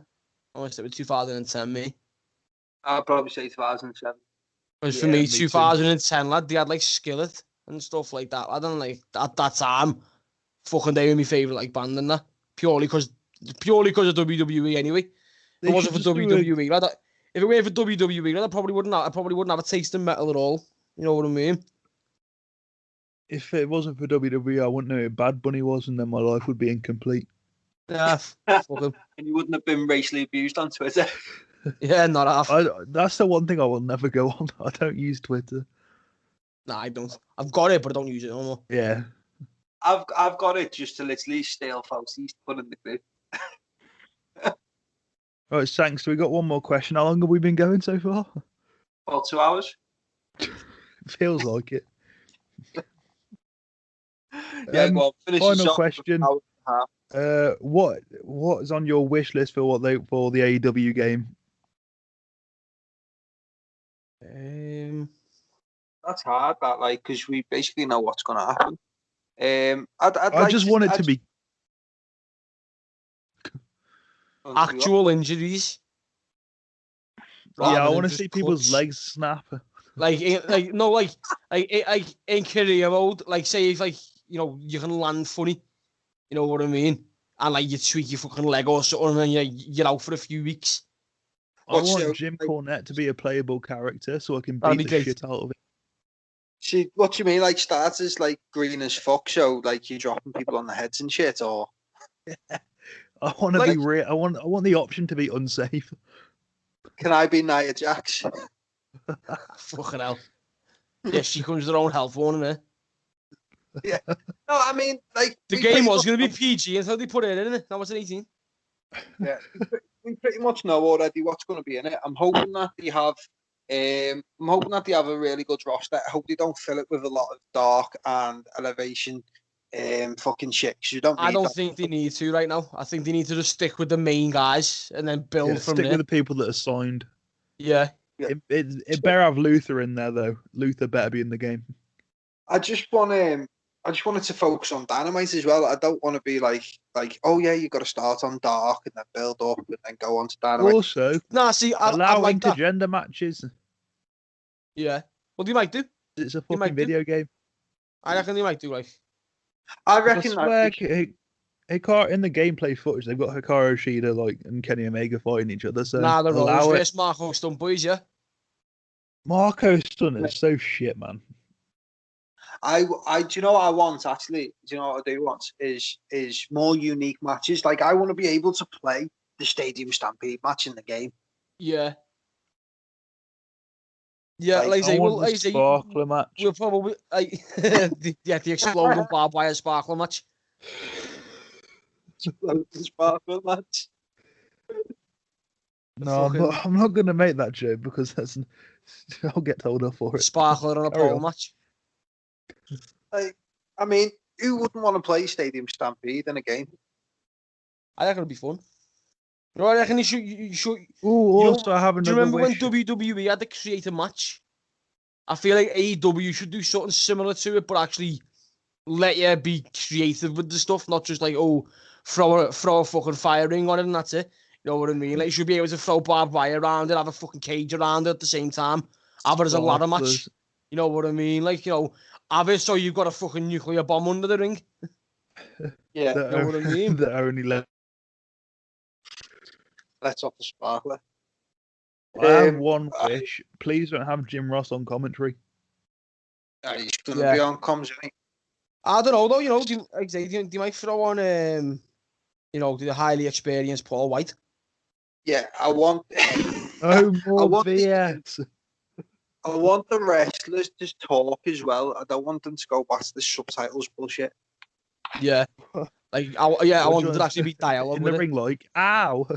Speaker 3: I'm going to stick with 2010, me.
Speaker 1: I'd probably say 2007.
Speaker 3: Because for
Speaker 2: Yeah,
Speaker 3: me,
Speaker 2: me too.
Speaker 3: 2010, lad, they had like Skillet and stuff like that. I don't like at that time. Fucking they were my favourite like band and that. Purely because of WWE anyway. If
Speaker 2: They
Speaker 3: it wasn't for
Speaker 2: should just do
Speaker 3: WWE, lad, if it weren't for WWE, lad, I probably wouldn't have a taste in metal at all. You know what I mean?
Speaker 2: If it wasn't for WWE, I wouldn't know who Bad Bunny was, and then my life would be incomplete.
Speaker 3: Yeah, fuck 'em.
Speaker 1: And you wouldn't have been racially abused on Twitter.
Speaker 3: Yeah, not half.
Speaker 2: That's the one thing I will never go on. I don't use Twitter.
Speaker 3: Nah, I don't. I've got it, but I don't use it no more.
Speaker 2: Yeah.
Speaker 1: I've got it just to literally steal photos to put in the group.
Speaker 2: Right, Sangster, we got one more question. How long have we been going so far?
Speaker 1: About 2 hours.
Speaker 2: Feels like it.
Speaker 1: Yeah, well, finish this
Speaker 2: Final
Speaker 1: off with an
Speaker 2: question.
Speaker 1: hour and a half.
Speaker 2: What is on your wish list for the AEW game?
Speaker 1: That's hard, that like, because we basically know what's going to happen.
Speaker 2: I just want it to be
Speaker 3: Actual injuries.
Speaker 2: I want to see people's legs snap.
Speaker 3: Like in career mode. Like say if you can land funny, you know what I mean, and like you tweak your fucking leg or something, and you're out for a few weeks.
Speaker 2: I want Jim Cornette to be a playable character so I can
Speaker 3: That'd
Speaker 2: beat
Speaker 3: be
Speaker 2: the
Speaker 3: great.
Speaker 2: shit out of it.
Speaker 1: See, what do you mean? Like starters, like green as fuck, so like you're dropping people on the heads and shit, or
Speaker 2: I want to
Speaker 3: Like-
Speaker 2: be real. I want the option to be unsafe.
Speaker 1: can I be Nia Jax?
Speaker 3: Fucking hell. Yeah, she comes with her own health warning, eh?
Speaker 1: No, I mean, like
Speaker 3: The
Speaker 1: we
Speaker 3: game
Speaker 1: pretty
Speaker 3: was
Speaker 1: much
Speaker 3: going to be PG until they put it in it. Now it's an 18.
Speaker 1: Yeah, we pretty much know already what's going to be in it. I'm hoping that they have. I'm hoping that they have a really good roster. I hope they don't fill it with a lot of dark and elevation, fucking shit. 'Cause you don't.
Speaker 3: I
Speaker 1: need
Speaker 3: don't
Speaker 1: that.
Speaker 3: think they need to right now. I think they need to just stick with the main guys and then build
Speaker 2: Yeah,
Speaker 3: from
Speaker 2: stick
Speaker 3: there.
Speaker 2: with the people that are signed.
Speaker 3: Yeah.
Speaker 2: It better have Luther in there though. Luther better be in the game.
Speaker 1: I just wanted to focus on Dynamite as well. I don't want to be like, oh yeah, you got to start on dark and then build up and then go on to Dynamite.
Speaker 2: Also,
Speaker 3: Nah, see, I'd
Speaker 2: allow
Speaker 3: like that.
Speaker 2: intergender matches.
Speaker 3: Yeah. Well, they might do.
Speaker 2: It's a
Speaker 3: You might
Speaker 2: fucking
Speaker 3: do.
Speaker 2: video game.
Speaker 3: I reckon they might do, like.
Speaker 1: I
Speaker 2: I
Speaker 1: reckon
Speaker 2: swear,
Speaker 1: that.
Speaker 2: Hikaru in the gameplay footage, they've got Hikaru Shida and Kenny Omega fighting each other. So
Speaker 3: Nah, the
Speaker 2: allow
Speaker 3: Rose
Speaker 2: it.
Speaker 3: versus Marco Stunt Boys, yeah?
Speaker 2: Marco Stunt is so shit, man.
Speaker 1: Do you know what I want actually? Do you know what I do want? Is more unique matches. Like I want to be able to play the Stadium Stampede match in the game.
Speaker 3: Yeah. Yeah,
Speaker 1: Like,
Speaker 3: like I
Speaker 2: I
Speaker 3: say,
Speaker 2: want
Speaker 3: well,
Speaker 2: the
Speaker 3: like I say,
Speaker 2: sparkler match.
Speaker 3: we'll probably, the exploding barbed wire sparkler match.
Speaker 1: Sparkle match.
Speaker 2: No, I'm not going to make that joke because I'll get told off for it.
Speaker 3: Sparkler on a
Speaker 2: Carry
Speaker 3: pole
Speaker 2: on.
Speaker 3: match.
Speaker 1: Like, I mean, who wouldn't want to play Stadium Stampede in a game?
Speaker 3: I reckon it'd be fun. You know, I reckon you should.
Speaker 2: Ooh,
Speaker 3: You know,
Speaker 2: also I have
Speaker 3: Do you
Speaker 2: another
Speaker 3: remember
Speaker 2: wish.
Speaker 3: when WWE had to create a match? I feel like AEW should do something similar to it, but actually let you be creative with the stuff, not just like, oh, throw a fucking fire ring on it and that's it. You know what I mean? Like, you should be able to throw barbed wire around it, have a fucking cage around it at the same time. Have it as a ladder match. You know what I mean? Like, you know, have it so you've got a fucking nuclear bomb under the ring.
Speaker 1: Yeah.
Speaker 3: You know what I mean?
Speaker 2: The only
Speaker 1: Let's off the sparkler.
Speaker 2: I have one wish. Please don't have Jim Ross on commentary.
Speaker 1: He's going to be on comms, I think.
Speaker 3: I don't know, though. You know, do you might throw on, you know, the highly experienced Paul White.
Speaker 1: Yeah, I want...
Speaker 2: more BS.
Speaker 1: I want the wrestlers to talk as well. I don't want them to go back to the subtitles bullshit.
Speaker 3: Yeah. Like, I want them to actually be dialogue
Speaker 2: in the ring, like, ow.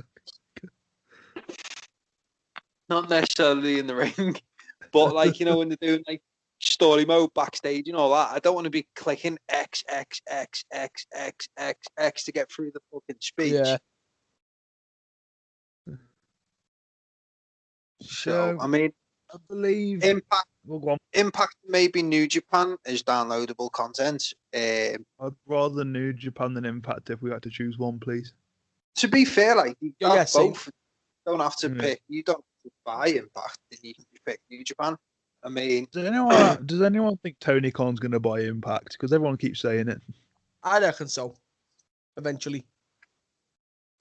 Speaker 1: Not necessarily in the ring, but like, you know, when they're doing like story mode backstage and all that, I don't want to be clicking X to get through the fucking speech.
Speaker 3: Yeah.
Speaker 1: So, I mean,
Speaker 2: I believe
Speaker 1: Impact maybe New Japan is downloadable content.
Speaker 2: I'd rather New Japan than Impact if we had to choose one, please.
Speaker 1: To be fair, like, you have both.
Speaker 3: You
Speaker 1: don't have to pick. You don't have to buy Impact. You can pick New Japan. I mean,
Speaker 2: does anyone think Tony Khan's going to buy Impact? Because everyone keeps saying it.
Speaker 3: I reckon so. Eventually.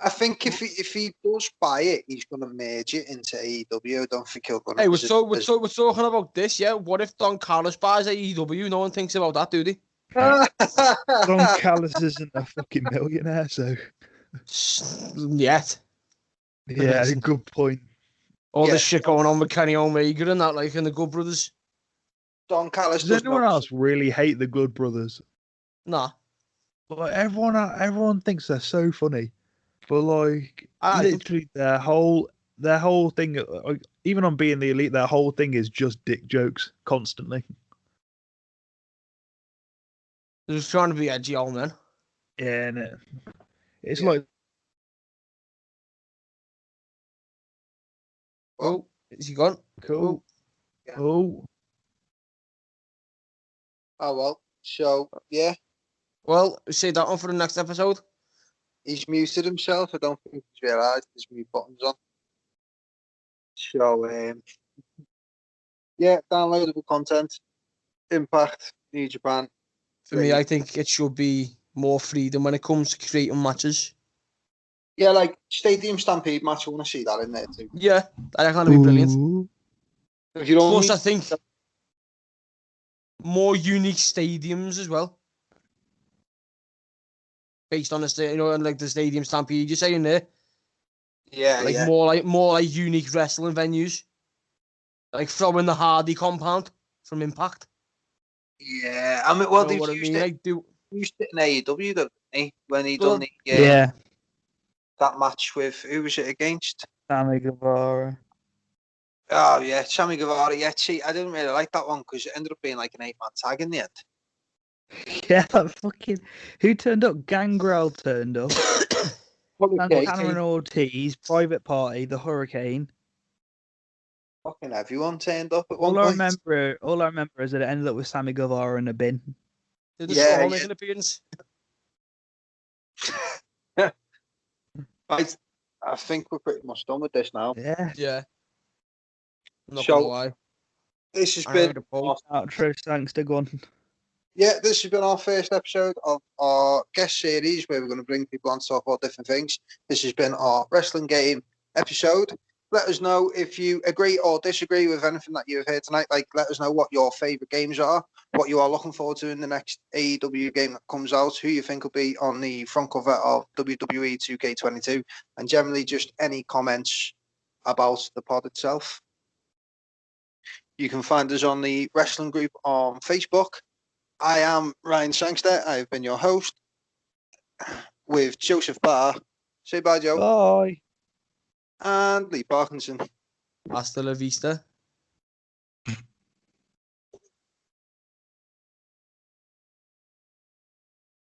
Speaker 1: I think if he does buy it, he's going to merge it into AEW. I don't think he'll go.
Speaker 3: Hey, we're talking about this, yeah? What if Don Callis buys AEW? No one thinks about that, do they?
Speaker 2: Don Callis isn't a fucking millionaire, so...
Speaker 3: Yet.
Speaker 2: Yeah, good point.
Speaker 3: All this shit going on with Kenny Omega and that, like, in the Good Brothers.
Speaker 1: Don Callis.
Speaker 2: Does anyone else really hate the Good Brothers?
Speaker 3: Nah.
Speaker 2: Like, everyone thinks they're so funny. But like, literally, their whole thing, even on Being the Elite, their whole thing is just dick jokes constantly.
Speaker 3: They're just trying to be edgy, old man.
Speaker 2: Yeah, and it's like.
Speaker 3: Oh, is he gone?
Speaker 2: Cool.
Speaker 1: Yeah.
Speaker 2: Oh.
Speaker 1: Oh well. So yeah.
Speaker 3: Well, save that one for the next episode.
Speaker 1: He's muted himself. I don't think he's realised his mute button's on. So, yeah, downloadable content, Impact, New Japan.
Speaker 3: For me, I think it should be more freedom when it comes to creating matches.
Speaker 1: Yeah, like Stadium Stampede match, I want to see that in there too.
Speaker 3: Yeah, I reckon that'd be brilliant.
Speaker 1: If you don't
Speaker 3: Plus, I think more unique stadiums as well. Based on the you know, and like the Stadium Stampede, you're saying there.
Speaker 1: Yeah,
Speaker 3: like
Speaker 1: yeah.
Speaker 3: more like unique wrestling venues. Like throwing the Hardy compound from Impact.
Speaker 1: Yeah, I mean, well,
Speaker 3: you know
Speaker 1: they used it in AEW, didn't they? When he done the that match with who was it against?
Speaker 2: Sammy Guevara.
Speaker 1: Oh yeah, Sammy Guevara. Yeah, see, I didn't really like that one because it ended up being like an 8-man tag in the end.
Speaker 2: Yeah, that fucking... Who turned up? Gangrel turned up. Cameron Ortiz, Private Party, the Hurricane.
Speaker 1: Fucking everyone turned up at one point.
Speaker 2: All I remember is that it ended up with Sammy Guevara in a bin.
Speaker 3: Did the Storm make an appearance?
Speaker 1: I think we're pretty much done with this now.
Speaker 2: Yeah.
Speaker 3: Yeah. I'm not gonna lie.
Speaker 1: This has been
Speaker 2: outro. Sangster gone.
Speaker 1: Yeah, this has been our first episode of our guest series where we're going to bring people on to talk about different things. This has been our wrestling game episode. Let us know if you agree or disagree with anything that you've heard tonight. Like, let us know what your favourite games are, what you are looking forward to in the next AEW game that comes out, who you think will be on the front cover of WWE 2K22, and generally just any comments about the pod itself. You can find us on the wrestling group on Facebook. I am Ryan Sangster. I have been your host with Joseph Barr. Say bye, Joe.
Speaker 2: Bye.
Speaker 1: And Lee Parkinson.
Speaker 3: Hasta la vista.